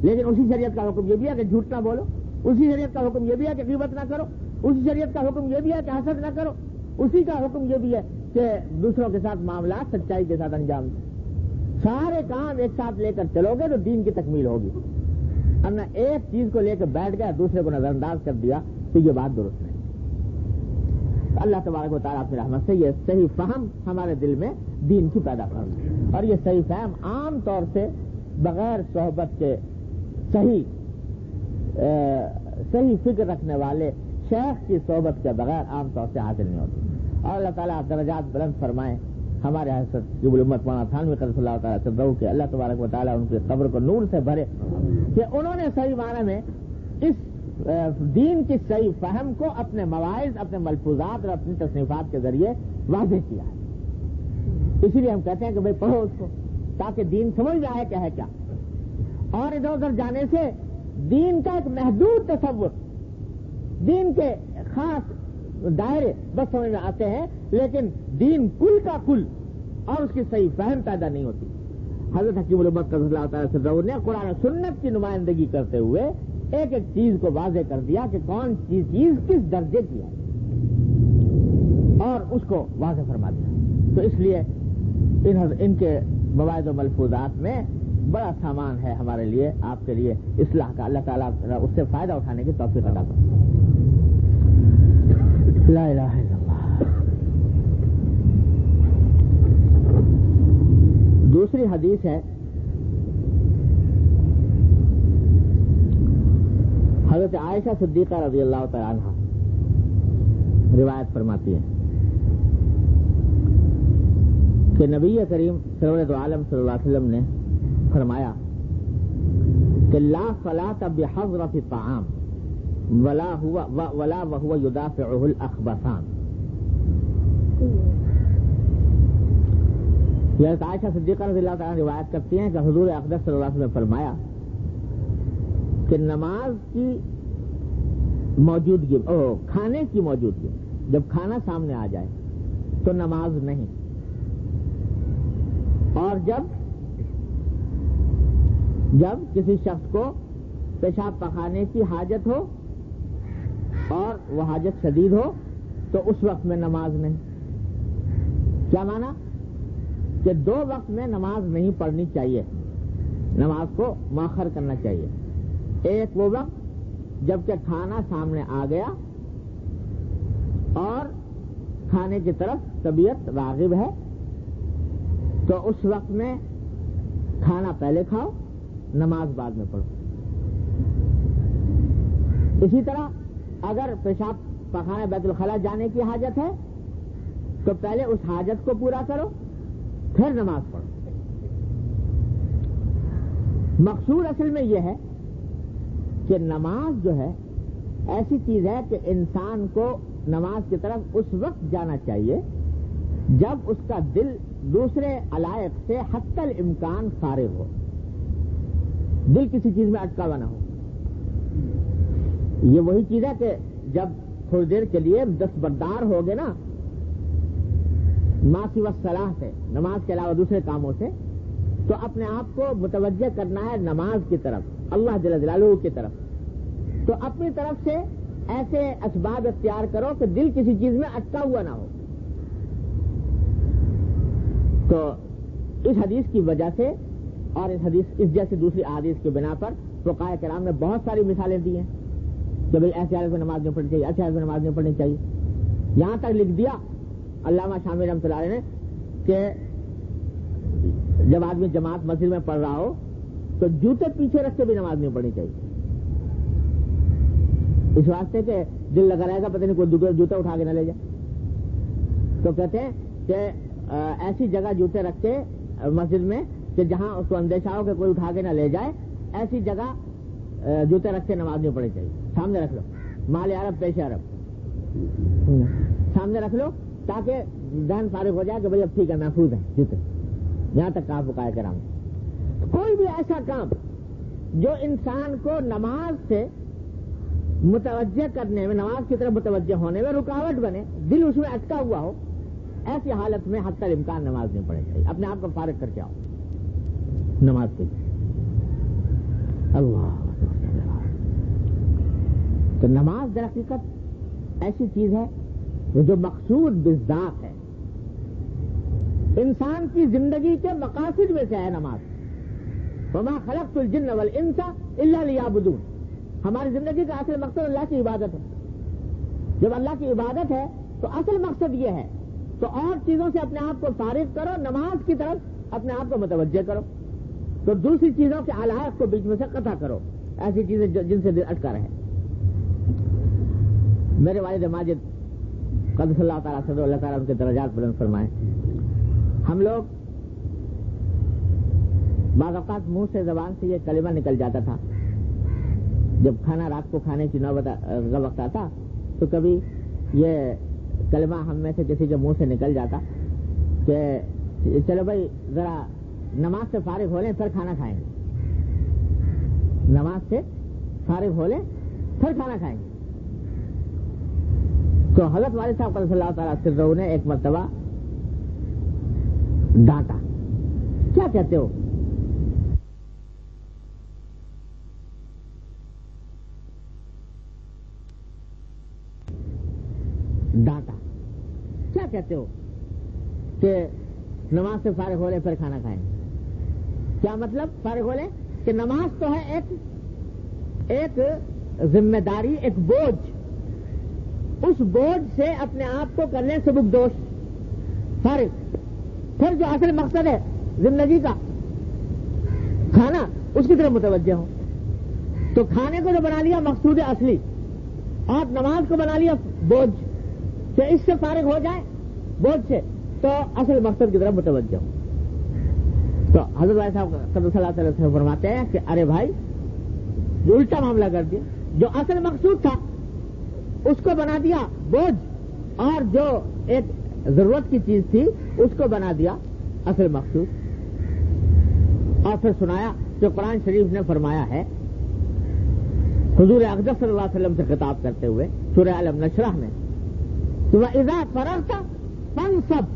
لیکن اسی شریعت کا حکم یہ بھی ہے کہ جھوٹ نہ بولو, اسی شریعت کا حکم یہ بھی ہے کہ غیبت نہ کرو, اسی شریعت کا حکم یہ بھی ہے کہ حسد نہ کرو, اسی کا حکم یہ بھی ہے کہ دوسروں کے ساتھ معاملات سچائی کے ساتھ انجام دو. سارے کام ایک ساتھ لے کر چلو گے تو دین کی تکمیل ہوگی، ورنہ ایک چیز کو لے کے بیٹھ گیا دوسرے کو نظر انداز کر دیا تو یہ بات درست نہیں۔ اللہ تبارک و تعالیٰ اپنی رحمت سے یہ صحیح فہم ہمارے دل میں دین کی پیدا کر دے، اور یہ صحیح فہم عام طور سے بغیر صحبت کے صحیح فکر رکھنے والے شیخ کی صحبت کے بغیر عام طور سے حاصل نہیں ہوتی۔ اور اللہ تعالیٰ درجات بلند فرمائے ہمارے حضرت قبول امت مولانا تھانوی قدس اللہ تعالیٰ صدرہ کے، اللہ تبارک و تعالیٰ ان کی قبر کو نور سے بھرے کہ انہوں نے صحیح معنی میں اس دین کی صحیح فہم کو اپنے مواعظ، اپنے ملفوظات اور اپنی تصنیفات کے ذریعے واضح کیا ہے۔ اسی لیے ہم کہتے ہیں کہ بھائی پڑھو اس کو تاکہ دین سمجھ میں آئے کیا ہے کیا، اور ادھر ادھر جانے سے دین کا ایک محدود تصور، دین کے خاص دائرے بس سمجھ میں آتے ہیں، لیکن دین کل کا کل اور اس کی صحیح فہم پیدا نہیں ہوتی۔ حضرت حکیم الامت قدس اللہ تعالیٰ صدرہ نے قرآن و سنت کی نمائندگی کرتے ہوئے ایک ایک چیز کو واضح کر دیا کہ کون سی چیز کس درجے کی ہے، اور اس کو واضح فرما دیا۔ تو اس لیے ان کے مواعظ و ملفوظات میں بڑا سامان ہے ہمارے لیے، آپ کے لیے اصلاح کا۔ اللہ تعالیٰ اس سے فائدہ اٹھانے کی توفیق عطا کرے۔ لا الہ الا اللہ۔ دوسری حدیث ہے حضرت عائشہ صدیقہ رضی اللہ تعالی عنہ روایت فرماتی ہے کہ نبی کریم سرورت عالم صلی اللہ علیہ وسلم نے فرمایا کہ لا صلاة بحضرة الطعام ولا وهو يدافعه الاخبثان۔ حضرت عائشہ صدیقہ رضی اللہ تعالیٰ روایت کرتی ہیں کہ حضور اقدس صلی اللہ علیہ وسلم نے فرمایا کہ نماز کی موجودگی، کھانے کی موجودگی، جب کھانا سامنے آ جائے تو نماز نہیں، اور جب کسی شخص کو پیشاب پخانے کی حاجت ہو اور وہ حاجت شدید ہو تو اس وقت میں نماز نہیں۔ کیا مانا؟ کہ دو وقت میں نماز نہیں پڑھنی چاہیے، نماز کو مؤخر کرنا چاہیے۔ ایک وہ وقت جبکہ کھانا سامنے آ گیا اور کھانے کی طرف طبیعت راغب ہے تو اس وقت میں کھانا پہلے کھاؤ، نماز بعد میں پڑھو۔ اسی طرح اگر پیشاب پخانے بیت الخلاء جانے کی حاجت ہے تو پہلے اس حاجت کو پورا کرو پھر نماز پڑھو۔ مقصود اصل میں یہ ہے کہ نماز جو ہے ایسی چیز ہے کہ انسان کو نماز کی طرف اس وقت جانا چاہیے جب اس کا دل دوسرے علائق سے حتی الامکان فارغ ہو، دل کسی چیز میں اٹکا ہوا نہ ہو۔ یہ وہی چیز ہے کہ جب تھوڑی دیر کے لیے دستبردار ہوگے نا ما سوی الصلاۃ سے، نماز کے علاوہ دوسرے کاموں سے، تو اپنے آپ کو متوجہ کرنا ہے نماز کی طرف، اللہ جل جلالہ کی طرف۔ تو اپنی طرف سے ایسے اسباب اختیار کرو کہ دل کسی چیز میں اٹکا ہوا نہ ہو۔ تو اس حدیث کی وجہ سے اور اس جیسی دوسری احادیث کی بنا پر فقہاء کرام نے بہت ساری مثالیں دی ہیں کہ بھائی ایسے حالت میں نماز نہیں پڑھنی چاہیے، ایسے حالت میں نماز نہیں پڑھنی چاہیے۔ یہاں تک لکھ دیا علامہ شامی رحمۃ اللہ علیہ نے کہ جب آدمی جماعت مسجد میں پڑھ رہا ہو تو جوتے پیچھے رکھ کے بھی نماز نہیں پڑھنی چاہیے، اس واسطے کہ دل لگا رہے گا پتہ نہیں کوئی جوتا اٹھا کے نہ لے جائے۔ تو کہتے ہیں کہ ایسی جگہ جوتے رکھ کے مسجد میں کہ جہاں اس کو اندیشہ ہو کہ کوئی اٹھا کے نہ لے جائے، ایسی جگہ جوتے رکھ کے نماز نہیں پڑھنی چاہیے۔ سامنے رکھ لو، مال عرب پیش عرب سامنے رکھ لو تاکہ ذہن فارغ ہو جائے کہ بھائی اب ٹھیک ہے محفوظ ہیں جوتے۔ یہاں تک کہا فقہاء کرام کوئی بھی ایسا کام جو انسان کو نماز سے متوجہ کرنے میں، نماز کی طرف متوجہ ہونے میں رکاوٹ بنے، دل اس میں اٹکا ہوا ہو، ایسی حالت میں حتی الامکان نماز نہیں پڑھنی چاہیے۔ اپنے آپ کو فارغ کر کے آؤ نماز کے لیے۔ اللہ تو نماز در حقیقت ایسی چیز ہے جو مقصود بالذات ہے، انسان کی زندگی کے مقاصد میں سے ہے نماز. وما خلقت الجن والانس الا لیعبدون. ہماری زندگی کا اصل مقصد اللہ کی عبادت ہے. جب اللہ کی عبادت ہے تو اصل مقصد یہ ہے. تو اور چیزوں سے اپنے آپ کو فارغ کرو, نماز کی طرف اپنے آپ کو متوجہ کرو. تو دوسری چیزوں کے علائق کو بیچ میں سے قطع کرو, ایسی چیزیں جن سے دل اٹکا رہے. میرے والد ماجد قدس اللہ تعالیٰ صدر اللہ تعالیٰ ان کے درجات بلند فرمائے, ہم لوگ بعض اوقات منہ سے زبان سے یہ کلمہ نکل جاتا تھا جب کھانا رات کو کھانے کی نوبت کا وقت آتا, تو کبھی یہ کلمہ ہم میں سے کسی کے منہ سے نکل جاتا کہ چلو بھائی ذرا نماز سے فارغ ہو لیں پھر کھانا کھائیں گے. نماز سے فارغ ہو لیں پھر کھانا کھائیں گے. تو حضرت والد صاحب قدس اللہ تعالیٰ سرہ نے ایک مرتبہ ڈانٹا. کیا کہتے ہو؟ ڈانٹا. کیا کہتے ہو کہ نماز سے فارغ ہو لے پھر کھانا کھائیں. کیا مطلب فارغ ہو لے؟ کہ نماز تو ہے ایک ذمہ داری, ایک بوجھ. اس بوجھ سے اپنے آپ کو کر لیں سبکدوش, فارغ. پھر جو اصل مقصد ہے زندگی کا کھانا, اس کی طرف متوجہ ہوں. تو کھانے کو جو بنا لیا مقصود اصلی, اور نماز کو بنا لیا بوجھ, کہ اس سے فارغ ہو جائے بوجھ سے, تو اصل مقصد کی طرف متوجہ ہوں. تو حضرت بھائی صاحب صلی اللہ علیہ وسلم فرماتے ہیں کہ ارے بھائی جو الٹا معاملہ کر دیا, جو اصل مقصود تھا اس کو بنا دیا بوجھ, اور جو ایک ضرورت کی چیز تھی اس کو بنا دیا اصل مقصود. اور پھر سنایا جو قرآن شریف نے فرمایا ہے حضور اقدس صلی اللہ علیہ وسلم سے خطاب کرتے ہوئے سورہ الم نشرح میں, وَإِذَا فَرَغْتَ فَانصَبْ.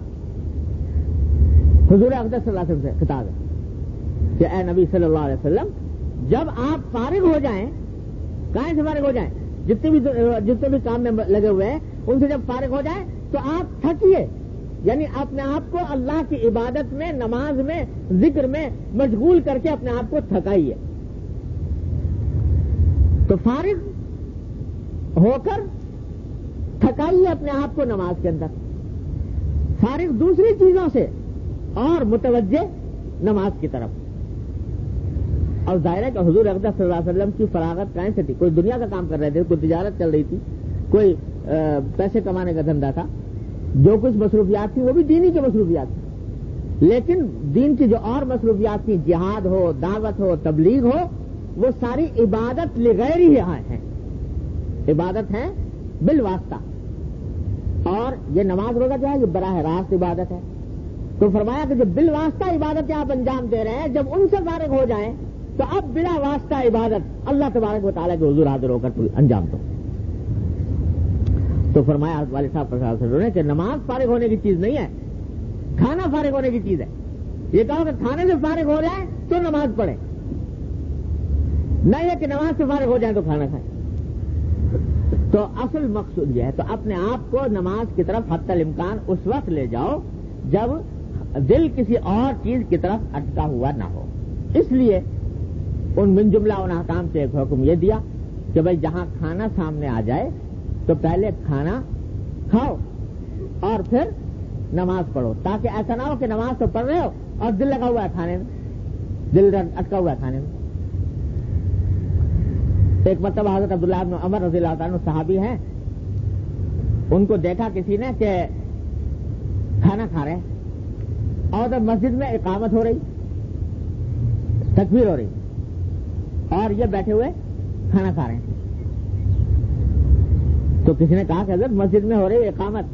حضور اقدس صلی اللہ علیہ وسلم سے خطاب ہے کہ اے نبی صلی اللہ علیہ وسلم, جب آپ فارغ ہو جائیں, کہیں سے فارغ ہو جائیں, جتنے بھی کام میں لگے ہوئے ہیں ان سے جب فارغ ہو جائیں تو آپ تھکیے, یعنی اپنے آپ کو اللہ کی عبادت میں, نماز میں, ذکر میں مشغول کر کے اپنے آپ کو تھکائیے. تو فارغ ہو کر تھکائیے اپنے آپ کو نماز کے اندر, فارغ دوسری چیزوں سے اور متوجہ نماز کی طرف. اور ظاہر ہے کہ حضور اقدس صلی اللہ علیہ وسلم کی فراغت کہیں سے تھی. کوئی دنیا کا کام کر رہے تھے, کوئی تجارت چل رہی تھی, کوئی پیسے کمانے کا دھندا تھا, جو کچھ مصروفیات تھی وہ بھی دینی کی مصروفیات تھی. لیکن دین کی جو اور مصروفیات تھی, جہاد ہو, دعوت ہو, تبلیغ ہو, وہ ساری عبادت لغیر ہی ہیں, عبادت ہیں بالواسطہ. اور یہ نماز روزہ جو ہے یہ براہ راست عبادت ہے. تو فرمایا کہ جو بالواسطہ عبادت آپ انجام دے رہے ہیں, جب ان سے فارغ ہو جائیں تو اب بلا واسطہ عبادت اللہ تبارک و تعالیٰ کے حضور حاضر ہو کر انجام دو. تو فرمایا حضرت والد صاحب نے کہ نماز فارغ ہونے کی چیز نہیں ہے, کھانا فارغ ہونے کی چیز ہے. یہ کہو کہ کھانے سے فارغ ہو جائے تو نماز پڑھیں, نہیں ہے کہ نماز سے فارغ ہو جائیں تو کھانا کھائیں. تو اصل مقصود یہ ہے. تو اپنے آپ کو نماز کی طرف حتی الامکان اس وقت لے جاؤ جب دل کسی اور چیز کی طرف اٹکا ہوا نہ ہو. اس لیے ان من جملہ ان احکام سے ایک حکم یہ دیا کہ بھائی جہاں کھانا سامنے آ جائے تو پہلے کھانا کھاؤ اور پھر نماز پڑھو, تاکہ ایسا نہ ہو کہ نماز تو پڑھ رہے ہو اور دل لگا ہوا ہے کھانے میں, دل اٹکا ہوا ہے کھانے میں. ایک مرتبہ حضرت عبداللہ بن عمر رضی اللہ تعالیٰ صحابی ہیں, ان کو دیکھا کسی نے کہ کھانا کھا رہے ہیں اور جب مسجد میں اقامت ہو رہی, تکبیر ہو رہی, اور یہ بیٹھے ہوئے کھانا کھا رہے ہیں. تو کسی نے کہا کہ حضرت مسجد میں ہو رہی اقامت,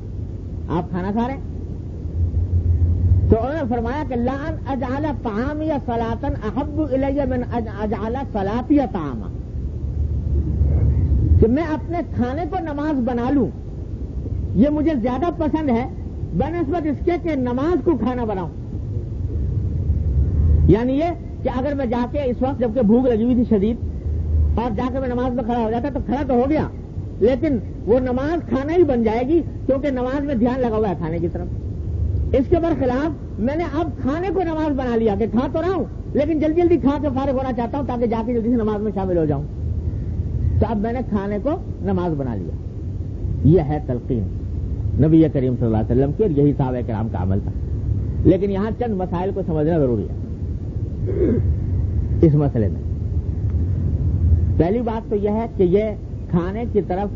آپ کھانا کھا رہے ہیں. تو انہوں نے فرمایا کہ لان اجعل طعامی صلاۃ احب الی من اجعل صلاتی طعاما, کہ میں اپنے کھانے کو نماز بنا لوں یہ مجھے زیادہ پسند ہے بنسبت اس کے کہ نماز کو کھانا بناؤں. یعنی یہ کہ اگر میں جا کے اس وقت جبکہ بھوک لگی ہوئی تھی شدید اور جا کے میں نماز میں کھڑا ہو جاتا تو کھڑا تو ہو گیا, لیکن وہ نماز کھانا ہی بن جائے گی, کیونکہ نماز میں دھیان لگا ہوا ہے کھانے کی طرف. اس کے برخلاف میں نے اب کھانے کو نماز بنا لیا کہ کھا تو رہا ہوں لیکن جلدی جلدی کھا کے فارغ ہونا چاہتا ہوں تاکہ جا کے جلدی سے نماز میں شامل ہو جاؤں، تو اب میں نے کھانے کو نماز بنا لیا. یہ ہے تلقین نبی کریم صلی اللہ علیہ وسلم کی، اور یہی صحابہ کرام کا عمل تھا. لیکن یہاں چند مسائل کو سمجھنا ضروری ہے اس مسئلے میں. پہلی بات تو یہ ہے کہ یہ کھانے کی طرف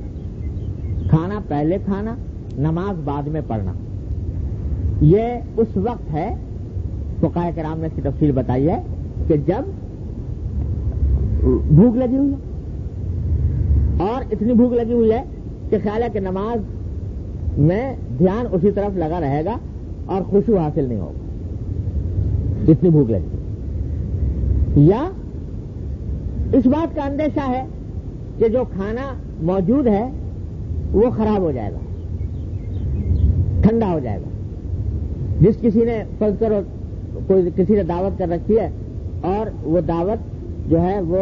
کھانا پہلے کھانا، نماز بعد میں پڑھنا، یہ اس وقت ہے فقہاء کرام نے اس کی تفصیل بتائی ہے کہ جب بھوک لگی ہوئی ہے اور اتنی بھوک لگی ہوئی ہے کہ خیال ہے کہ نماز میں دھیان اسی طرف لگا رہے گا اور خشوع حاصل نہیں ہوگا، اتنی بھوک لگی. یا اس بات کا اندیشہ ہے کہ جو کھانا موجود ہے وہ خراب ہو جائے گا، ٹھنڈا ہو جائے گا. جس کسی نے فرض کرو کوئی کسی نے دعوت کر رکھی ہے اور وہ دعوت جو ہے وہ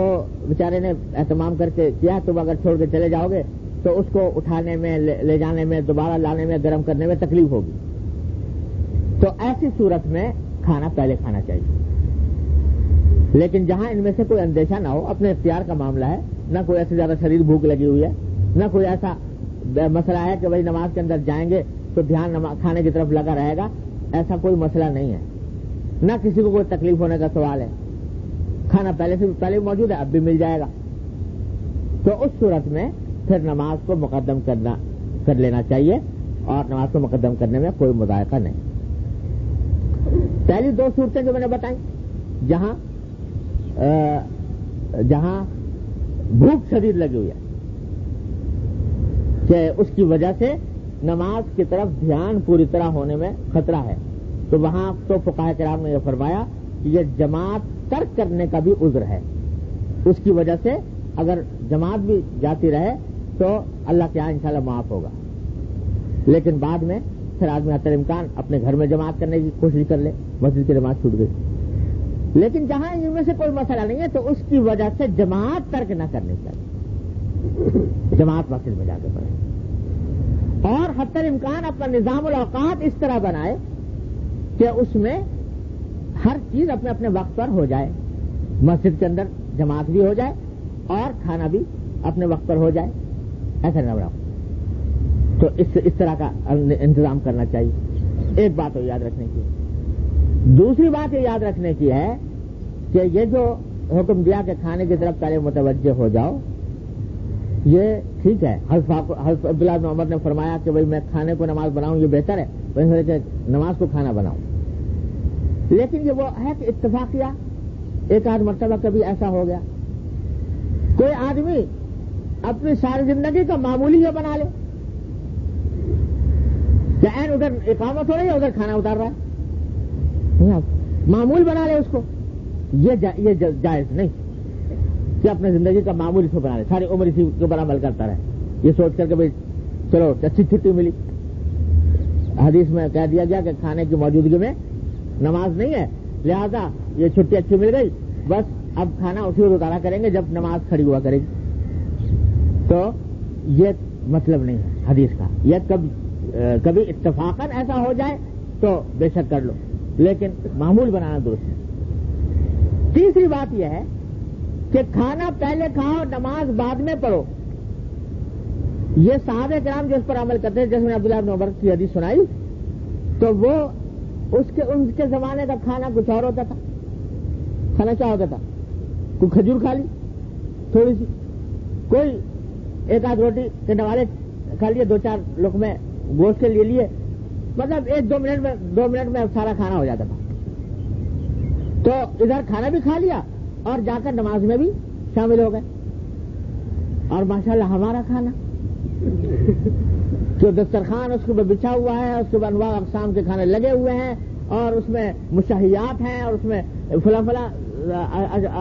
بیچارے نے اہتمام کر کے کیا، تم اگر چھوڑ کے چلے جاؤ گے تو اس کو اٹھانے میں، لے جانے میں، دوبارہ لانے میں، گرم کرنے میں تکلیف ہوگی. تو ایسی صورت میں کھانا پہلے کھانا چاہیے. لیکن جہاں ان میں سے کوئی اندیشہ نہ ہو، اپنے اختیار کا معاملہ ہے، نہ کوئی ایسی زیادہ شدید بھوک لگی ہوئی ہے، نہ کوئی ایسا مسئلہ ہے کہ بھائی نماز کے اندر جائیں گے تو دھیان کھانے کی طرف لگا رہے گا، ایسا کوئی مسئلہ نہیں ہے، نہ کسی کو کوئی تکلیف ہونے کا سوال ہے، کھانا پہلے سے پہلے موجود ہے، اب بھی مل جائے گا. تو اس صورت میں پھر نماز کو مقدم کر لینا چاہیے اور نماز کو مقدم کرنے میں کوئی مذائقہ نہیں. پہلی دو صورتیں جو میں نے بتائیں جہاں بھوک شدید لگی ہوئی ہے کہ اس کی وجہ سے نماز کی طرف دھیان پوری طرح ہونے میں خطرہ ہے، تو وہاں تو فقہاء کرام نے یہ فرمایا کہ یہ جماعت ترک کرنے کا بھی عذر ہے. اس کی وجہ سے اگر جماعت بھی جاتی رہے تو اللہ کے یہاں انشاءاللہ معاف ہوگا. لیکن بعد میں پھر آدمی حتی امکان اپنے گھر میں جماعت کرنے کی کوشش کر لے، مسجد کی جماعت چھوٹ گئی. لیکن جہاں ان میں سے کوئی مسئلہ نہیں ہے تو اس کی وجہ سے جماعت ترک نہ کرنی چاہیے، جماعت مسجد میں جا کے پڑھے اور حتی امکان اپنا نظام الاوقات اس طرح بنائے کہ اس میں ہر چیز اپنے اپنے وقت پر ہو جائے، مسجد کے اندر جماعت بھی ہو جائے اور کھانا بھی اپنے وقت پر ہو جائے. ایسا نہ بناؤ، تو اس طرح کا انتظام کرنا چاہیے. ایک بات تو یاد رکھنے کی. دوسری بات یہ یاد رکھنے کی ہے کہ یہ جو حکم دیا کہ کھانے کی طرف پہلے متوجہ ہو جاؤ، یہ ٹھیک ہے. حضرت عبداللہ بن عمر نے فرمایا کہ بھئی میں کھانے کو نماز بناؤں یہ بہتر ہے، ویسے کہ نماز کو کھانا بناؤں. لیکن یہ وہ ہے کہ اتفاقیہ ایک آدھ مرتبہ کبھی ایسا ہو گیا، کوئی آدمی اپنی ساری زندگی کا معمولی یہ بنا لے کہ این ادھر اقامت ہو رہی ہے ادھر کھانا اتار رہا ہے، معمول بنا لے اس کو. یہ جائز نہیں کہ اپنے زندگی کا معمول اس کو بنا لے، ساری عمر اسی کے اوپر عمل کرتا رہے یہ سوچ کر کے بھائی چلو اچھی چھٹی ملی. حدیث میں کہہ دیا گیا کہ کھانے کی موجودگی میں نماز نہیں ہے، لہذا یہ چھٹی اچھی مل گئی، بس اب کھانا اسی وقت اتارا کریں گے جب نماز کھڑی ہوا کرے گی. تو یہ مطلب نہیں ہے حدیث کا. یہ کبھی اتفاقاً ایسا ہو جائے تو بے شک کر لو، لیکن معمول بنانا درست ہے. تیسری بات یہ ہے کہ کھانا پہلے کھاؤ، نماز بعد میں پڑھو. یہ صحابہ کرام جو اس پر عمل کرتے ہیں، جیسے میں عبداللہ بن عمر کی حدیث سنائی، تو وہ ان کے زمانے کا کھانا کچھ اور ہوتا تھا. کھانا کیا ہوتا تھا؟ کوئی کھجور کھا لی تھوڑی سی، کوئی ایک آدھ روٹی کے نوالے کھا لیے، دو چار لقمے گوشت کے لیے، مطلب 1-2 منٹ میں سارا کھانا ہو جاتا تھا. تو ادھر کھانا بھی کھا لیا اور جا کر نماز میں بھی شامل ہو گئے. اور ماشاءاللہ ہمارا کھانا جو دسترخوان اس کے اوپر بچھا ہوا ہے، اس کے اوپر انواع اقسام کے کھانے لگے ہوئے ہیں اور اس میں مشتہیات ہیں اور اس میں فلاں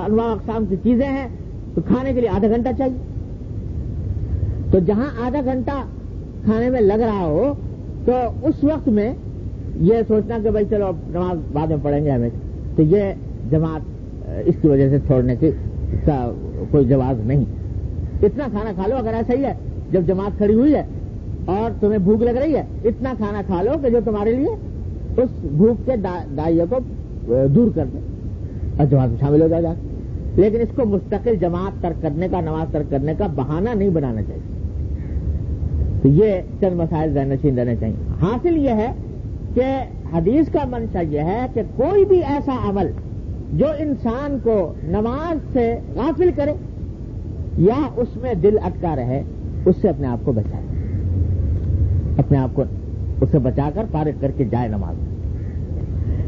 انواع اقسام کی چیزیں ہیں، تو کھانے کے لیے آدھا گھنٹہ چاہیے. تو جہاں آدھا گھنٹہ کھانے میں لگ رہا ہو تو اس وقت میں یہ سوچنا کہ بھائی چلو نماز بعد میں پڑھیں گے ہمیں، تو یہ جماعت اس کی وجہ سے چھوڑنے کی کوئی جواز نہیں. اتنا کھانا کھا لو، اگر ایسا ہی ہے جب جماعت کھڑی ہوئی ہے اور تمہیں بھوک لگ رہی ہے، اتنا کھانا کھا لو کہ جو تمہارے لیے اس بھوک کے دائیے کو دور کر دے اور جماعت میں شامل ہو جائے. لیکن اس کو مستقل جماعت ترک کرنے کا، نماز ترک کرنے کا بہانہ نہیں بنانا چاہیے. تو یہ چند مسائل ذہن نشین رہنے چاہیے. حاصل یہ ہے کہ حدیث کا منشا یہ ہے کہ کوئی بھی ایسا عمل جو انسان کو نماز سے غافل کرے یا اس میں دل اٹکا رہے، اس سے اپنے آپ کو بچائے، اپنے آپ کو اس سے بچا کر فارغ کر کے جائے نماز.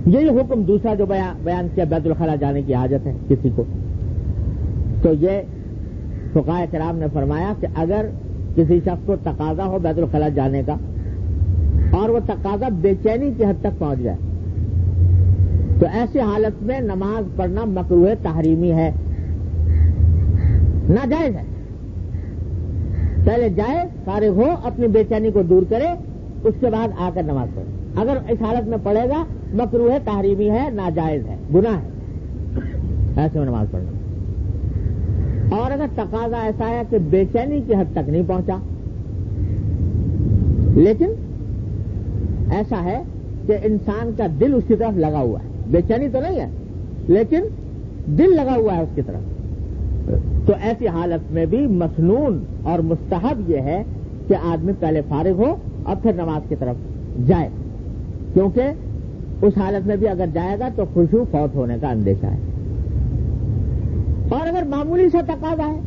یہی حکم دوسرا جو بیان کیا بیت الخلا جانے کی حاجت ہے کسی کو، تو یہ فقہاء کرام نے فرمایا کہ اگر کسی شخص کو تقاضا ہو بیت الخلا جانے کا اور وہ تقاضا بے چینی کی حد تک پہنچ جائے تو ایسی حالت میں نماز پڑھنا مکروہ تحریمی ہے، ناجائز ہے. پہلے جائے، فارغ ہو، اپنی بے چینی کو دور کرے، اس کے بعد آ کر نماز پڑھے. اگر اس حالت میں پڑھے گا مکروہ تحریمی ہے، ناجائز ہے، گناہ ہے ایسے میں نماز پڑھنا. اور اگر تقاضا ایسا ہے کہ بے چینی کی حد تک نہیں پہنچا لیکن ایسا ہے کہ انسان کا دل اس کی طرف لگا ہوا ہے، بے چینی تو نہیں ہے لیکن دل لگا ہوا ہے اس کی طرف، تو ایسی حالت میں بھی مسنون اور مستحب یہ ہے کہ آدمی پہلے فارغ ہو اور پھر نماز کی طرف جائے، کیونکہ اس حالت میں بھی اگر جائے گا تو خشوع فوت ہونے کا اندیشہ ہے. اور اگر معمولی سا تقاضا ہے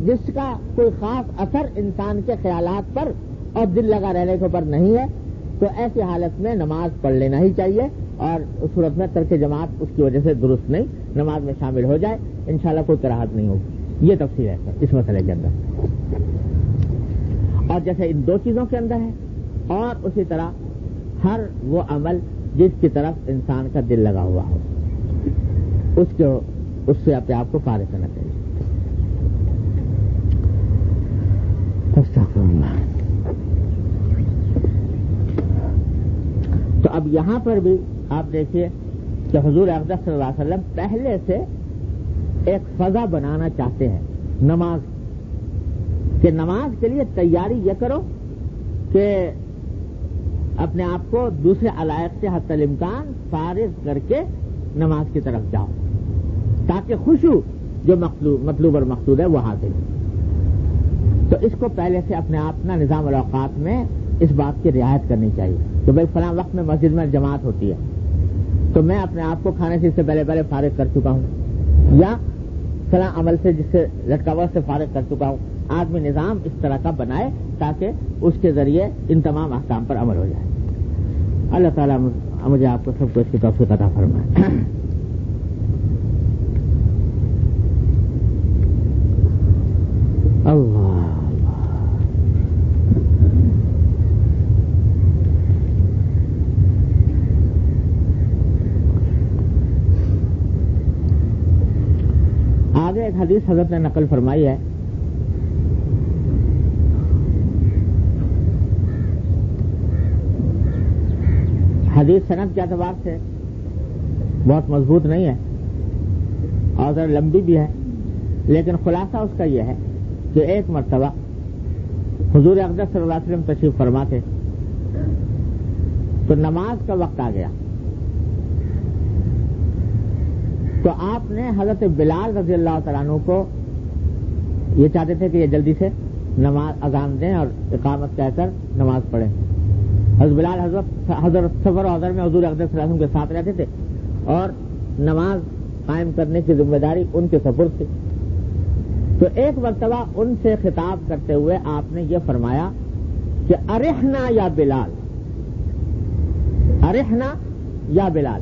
جس کا کوئی خاص اثر انسان کے خیالات پر اور دل لگا رہنے کے اوپر نہیں ہے تو ایسی حالت میں نماز پڑھ لینا ہی چاہیے، اور اس صورت میں ترک جماعت اس کی وجہ سے درست نہیں، نماز میں شامل ہو جائے، انشاءاللہ کوئی کراہت نہیں ہوگی. یہ تفصیل ہے اس مسئلے کے اندر. اور جیسے ان دو چیزوں کے اندر ہے، اور اسی طرح ہر وہ عمل جس کی طرف انسان کا دل لگا ہوا ہو اس سے اپنے آپ کو فارغ کرنا چاہیے. تو اب یہاں پر بھی آپ دیکھیے کہ حضور اقدس صلی اللہ علیہ وسلم پہلے سے ایک فضا بنانا چاہتے ہیں نماز کہ نماز کے لیے تیاری یہ کرو کہ اپنے آپ کو دوسرے علائق سے حتی الامکان فارغ کر کے نماز کی طرف جاؤ تاکہ خشوع جو مطلوب اور مقصود ہے وہ حاصل ہو. تو اس کو پہلے سے اپنے آپ نا نظام الاوقات میں اس بات کی رعایت کرنی چاہیے کہ بھائی فلاں وقت میں مسجد میں جماعت ہوتی ہے تو میں اپنے آپ کو کھانے سے اس سے پہلے فارغ کر چکا ہوں، یا فلاں عمل سے جس سے لٹکاوٹ سے فارغ کر چکا ہوں. آدمی نظام اس طرح کا بنائے تاکہ اس کے ذریعے ان تمام احکام پر عمل ہو جائے. اللہ تعالیٰ مجھے آپ کو سب کو اس کی توفیق عطا فرمائے. اللہ آگے ایک حدیث حضرت نے نقل فرمائی ہے. حدیث سند کے اعتبار سے بہت مضبوط نہیں ہے اور ذرا لمبی بھی ہے، لیکن خلاصہ اس کا یہ ہے کہ ایک مرتبہ حضور اقدس صلی اللہ علیہ وسلم تشریف فرما تھے تو نماز کا وقت آ گیا تو آپ نے حضرت بلال رضی اللہ تعالیٰ عنہ کو یہ چاہتے تھے کہ یہ جلدی سے نماز اذان دیں اور اقامت کہہ کر نماز پڑھیں. حضرت بلال حضرت سفر و حضر میں حضور اقدس صلی اللہ علیہ وسلم کے ساتھ رہتے تھے اور نماز قائم کرنے کی ذمہ داری ان کے سپرد تھی. تو ایک مرتبہ ان سے خطاب کرتے ہوئے آپ نے یہ فرمایا کہ ارحنا یا بلال، ارحنا یا بلال،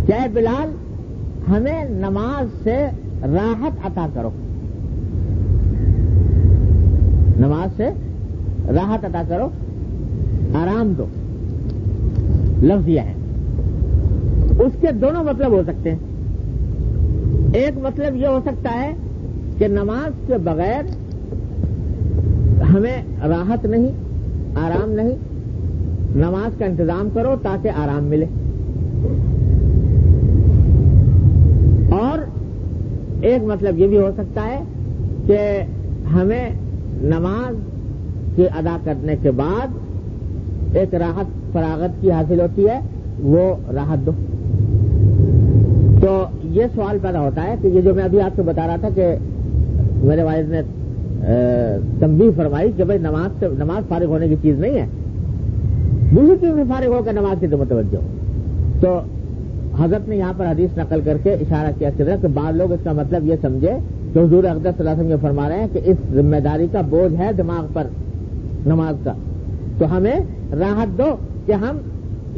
کہ اے بلال ہمیں نماز سے راحت عطا کرو، نماز سے راحت عطا کرو، آرام دو. لفظ یہ ہے. اس کے دونوں مطلب ہو سکتے ہیں. ایک مطلب یہ ہو سکتا ہے کہ نماز کے بغیر ہمیں راحت نہیں، آرام نہیں، نماز کا انتظام کرو تاکہ آرام ملے. اور ایک مطلب یہ بھی ہو سکتا ہے کہ ہمیں نماز کے ادا کرنے کے بعد ایک راحت فراغت کی حاصل ہوتی ہے وہ راحت دو. تو یہ سوال پیدا ہوتا ہے کہ یہ جو میں ابھی آپ کو بتا رہا تھا کہ میرے والد نے تنبیہ فرمائی کہ بھائی نماز فارغ ہونے کی چیز نہیں ہے, دوسری چیز میں فارغ ہو کر نماز کی متوجہ ہو. تو حضرت نے یہاں پر حدیث نقل کر کے اشارہ کیا کہ بعض لوگ اس کا مطلب یہ سمجھے کہ حضور اقدس صلی اللہ علیہ وسلم یہ فرما رہے ہیں کہ اس ذمہ داری کا بوجھ ہے دماغ پر نماز کا, تو ہمیں راحت دو کہ ہم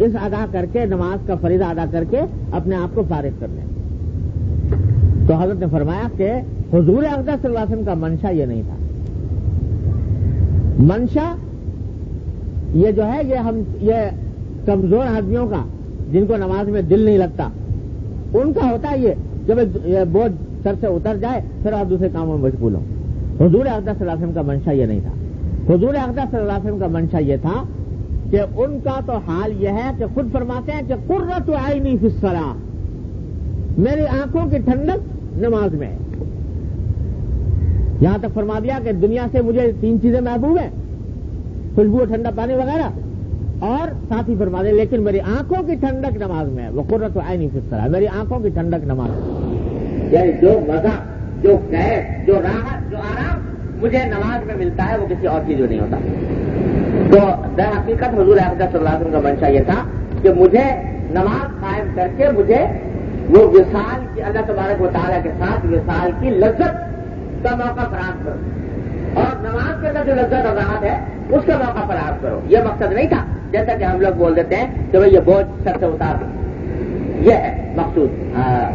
اس ادا کر کے نماز کا فریضہ ادا کر کے اپنے آپ کو فارغ کر لیں. تو حضرت نے فرمایا کہ حضور اقدس صلی اللہ علیہ وسلم کا منشا یہ نہیں تھا. منشا یہ جو ہے یہ کمزور آدمیوں کا, جن کو نماز میں دل نہیں لگتا, ان کا ہوتا ہے یہ جب یہ بوجھ سر سے اتر جائے پھر آپ دوسرے کاموں میں مشغول ہوں. حضور اقدس صلی اللہ علیہ وسلم کا منشا یہ نہیں تھا. حضور اقدس صلی اللہ علیہ وسلم کا منشا یہ تھا کہ ان کا تو حال یہ ہے کہ خود فرماتے ہیں کہ قرۃ عینی فی الصلاۃ, میری آنکھوں کی ٹھنڈک نماز میں ہے. یہاں تک فرما دیا کہ دنیا سے مجھے 3 چیزیں محبوب ہیں, خوشبو, ٹھنڈا پانی وغیرہ, اور ساتھ ہی فرما دے لیکن میری آنکھوں کی ٹھنڈک نماز میں ہے. وہ قرۃ عینی فی الصلاۃ, میری آنکھوں کی ٹھنڈک نماز میں. یعنی جو مزہ, جو کیف, جو راحت, جو آرام مجھے نماز میں ملتا ہے وہ کسی اور چیز میں نہیں ہوتا. تو در حقیقت حضور اقدس صلی اللہ علیہ وسلم کا منشا یہ تھا کہ مجھے نماز قائم کر کے مجھے وہ وصال کی, اللہ تبارک و تعالیٰ کے ساتھ وصال کی لذت کا موقع فراہم کرو, اور نماز کے اندر جو لذت اور راحت ہے اس کا موقع فراہم کرو. یہ مقصد نہیں تھا جیسا کہ ہم لوگ بول دیتے ہیں کہ بھئی یہ بوجھ سر سے اتار دو. یہ ہے مقصود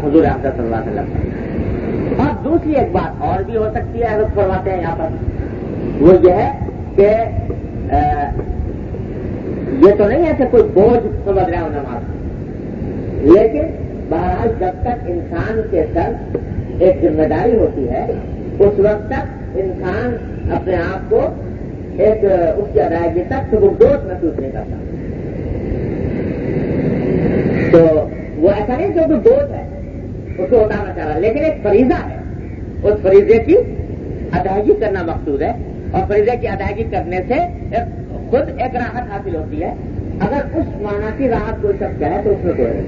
حضور اقدس صلی اللہ علیہ وسلم کا. اور دوسری ایک بات اور بھی ہو سکتی ہے, حضرت فرماتے ہیں یہاں پر, وہ یہ ہے کہ یہ تو نہیں ہے کہ کوئی بوجھ سمجھ رہا ہو نماز, لیکن بہرحال جب تک انسان کے سر ایک ذمہ داری ہوتی ہے اس وقت تک انسان اپنے آپ کو ایک اس کی ادائیگی تک سبکدوش محسوس نہیں کرتا. تو وہ ایسا نہیں کہ کوئی بوجھ ہے اس کو اتارنا چاہ رہا, لیکن ایک فریضہ ہے, اس فریضے کی ادائیگی کرنا مقصود ہے, اور فریضے کی ادائیگی کرنے سے خود ایک راحت حاصل ہوتی ہے. اگر اس معنی کی راحت کوئی شخص ہے تو اس میں کوئی نہیں.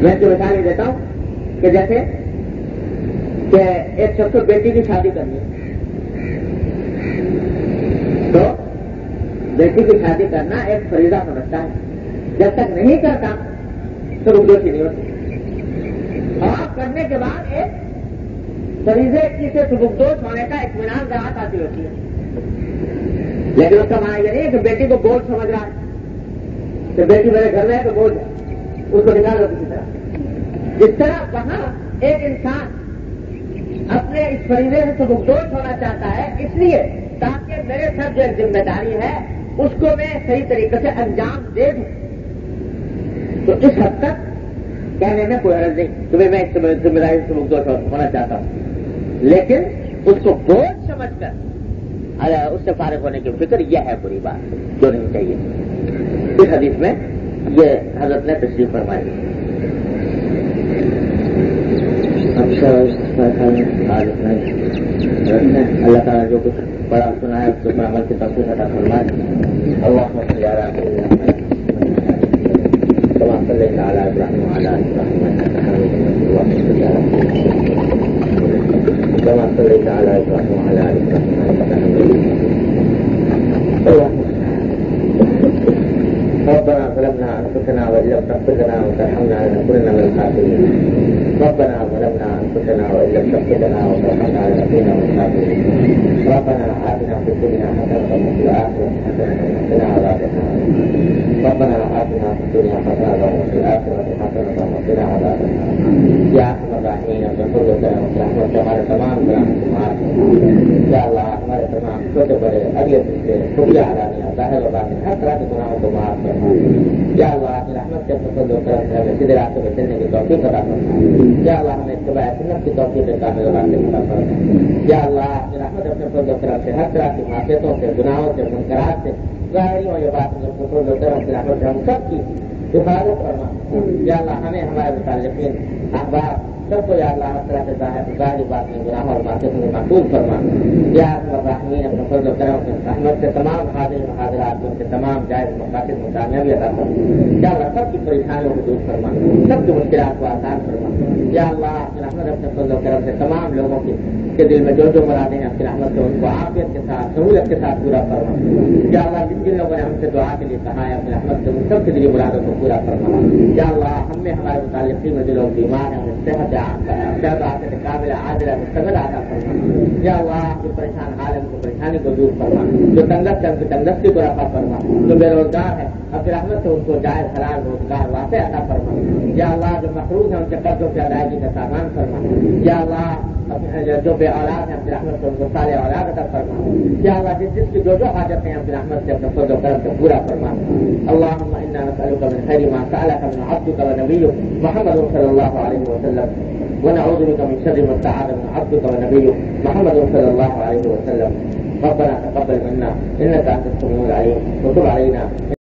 میں جو مثال دیتا ہوں کہ جیسے کہ ایک شخص کو بیٹی کی شادی کرنی ہے, تو بیٹی کی شادی کرنا ایک فریضہ سمجھتا ہے, جب تک نہیں کرتا تو رخصتی نہیں ہوتی, اور کرنے کے بعد ایک فریضے کی سے سبکدوش ہونے کا اطمینان راحت حاصل ہوتی ہے. لیکن اس کا معنی یہ نہیں ہے کہ بیٹی کو بوجھ سمجھ رہا ہے کہ بیٹی میرے گھر میں ہے تو بوجھ ہے, اس کو نکال دو کسی طرح. جس طرح وہاں ایک انسان اپنے اس فریضے سے سبکدوش ہونا چاہتا ہے, اس لیے تاکہ میرے ساتھ جو ایک ذمہ داری ہے اس کو میں صحیح طریقے سے انجام دے دوں. تو اس حد تک کہنے میں کوئی حرج نہیں کہ میں اس ذمہ داری سے سبکدوش ہونا چاہتا ہوں, لیکن اس کو بوجھ سمجھ کر اس سے فارغ ہونے کی فکر یہ ہے بری بات جو نہیں چاہیے. اس حدیث میں یہ حضرت نے تشریف فرمائی. اچھا اللہ تعالیٰ جو کچھ بڑا سنا ہے اس کے عمل کی توفیق عطا فرمائے. اللہم صل علی سیدنا کما صلیت علی ابراہیم وعلی آل ابراہیم انک حمید مجید. كما صليت على إبراهيم وعلى آل إبراهيم إنك حميد مجيد. ربنا ظلمنا أنفسنا وإن لم تغفر لنا وترحمنا لنكونن من الخاسرين. ربنا ظلمنا أنفسنا وإن لم تغفر لنا وترحمنا لنكونن من الخاسرين. ربنا آتنا في الدنيا حسنة وفي الآخرة حسنة وقنا عذاب النار. ربنا آتنا في الدنيا حسنة وفي الآخرة حسنة وقنا عذاب النار. يا أرحم الراحمين اغفر لنا ورحمة ہمارے تمام گناہوں یا اللہ ہمارے تمام چھوٹے بڑے اگلے پچھلے خفیہ علانیہ ظاہر و باطن ہر طرح کے گناہوں کو معاف کرنا. یا اللہ اپنی رحمت کے فضل و کرم سے ہمیں سیدھے راستے پہ چلنے کی توفیق عطا فرما. یا اللہ ہمیں اتباع سنت کی توفیق کامل راستے عطا فرما. یا اللہ اپنی رحمت اپنے فضل و کرم سے ہر طرح کی معصیتوں سے, گناہوں سے, منکرات سے, ظاہریوں یا باطنی اپنے فضل و کرم سے رحمت ہم سب کی حفاظت فرما. یا اللہ ہمیں ہمارے متعلقین احباب سب کو یا اللہ ہر طرح سے ظاہری بات میں گناہ اور معصیت میں محفوظ فرما. یا الرحمین اپنے فضل و کرم سے رحمت سے تمام حاضر محاضرات ان کے تمام جائز مقاصد میں کامیابی عطا فرما. یا اللہ سب کی پریشانیوں کو دور فرما, سب کی مشکلات کو آسان فرما. یا اللہ اپنے رحمت اپنے فضل و کرم سے تمام لوگوں کے دل میں جو مرادیں ہیں اپنی رحمت سے ان کو عافیت کے ساتھ سہولت کے ساتھ پورا فرما. یا اللہ جن لوگوں نے ہم سے دعا کے لیے کہا ہے اپنی رحمت سے ان سب کے دلی مرادوں کو پورا فرما. یا اللہ ہم نے ہمارے متعلقین میں جو لوگ بیمار ہیں انہیں صحت قابل عادل مستقل عطا فرما. یا اللہ جو پریشان حال ہے ان کو پریشانی کو دور فرما. جو تنگست ہے ان کی تنگستی کو رفع فرما. جو بے روزگار ہے اپنی رحمت سے ان کو جائز حلال روزگار واسع عطا فرما. یا اللہ جو مقروض ہیں ان کے قرضوں کی ادائیگی کا سامان فرما. یا اللہ جو بے اولاد ہیں اپنی رحمت سے ان کو سارے اولاد عطا فرما. یا اللہ جس کی جو حاجت ہیں اپنی رحمت سے اپنے فضل و کرم سے پورا فرما. اللهم انا نسألك من خير ما سألك من عبدك ونبيك محمد صلى الله عليه وسلم ونعوذ بك من شر ما استعاذ من عبدك ونبيك محمد صلى الله عليه وسلم. ربنا تقبل منا انك انت السميع العليم وتب علينا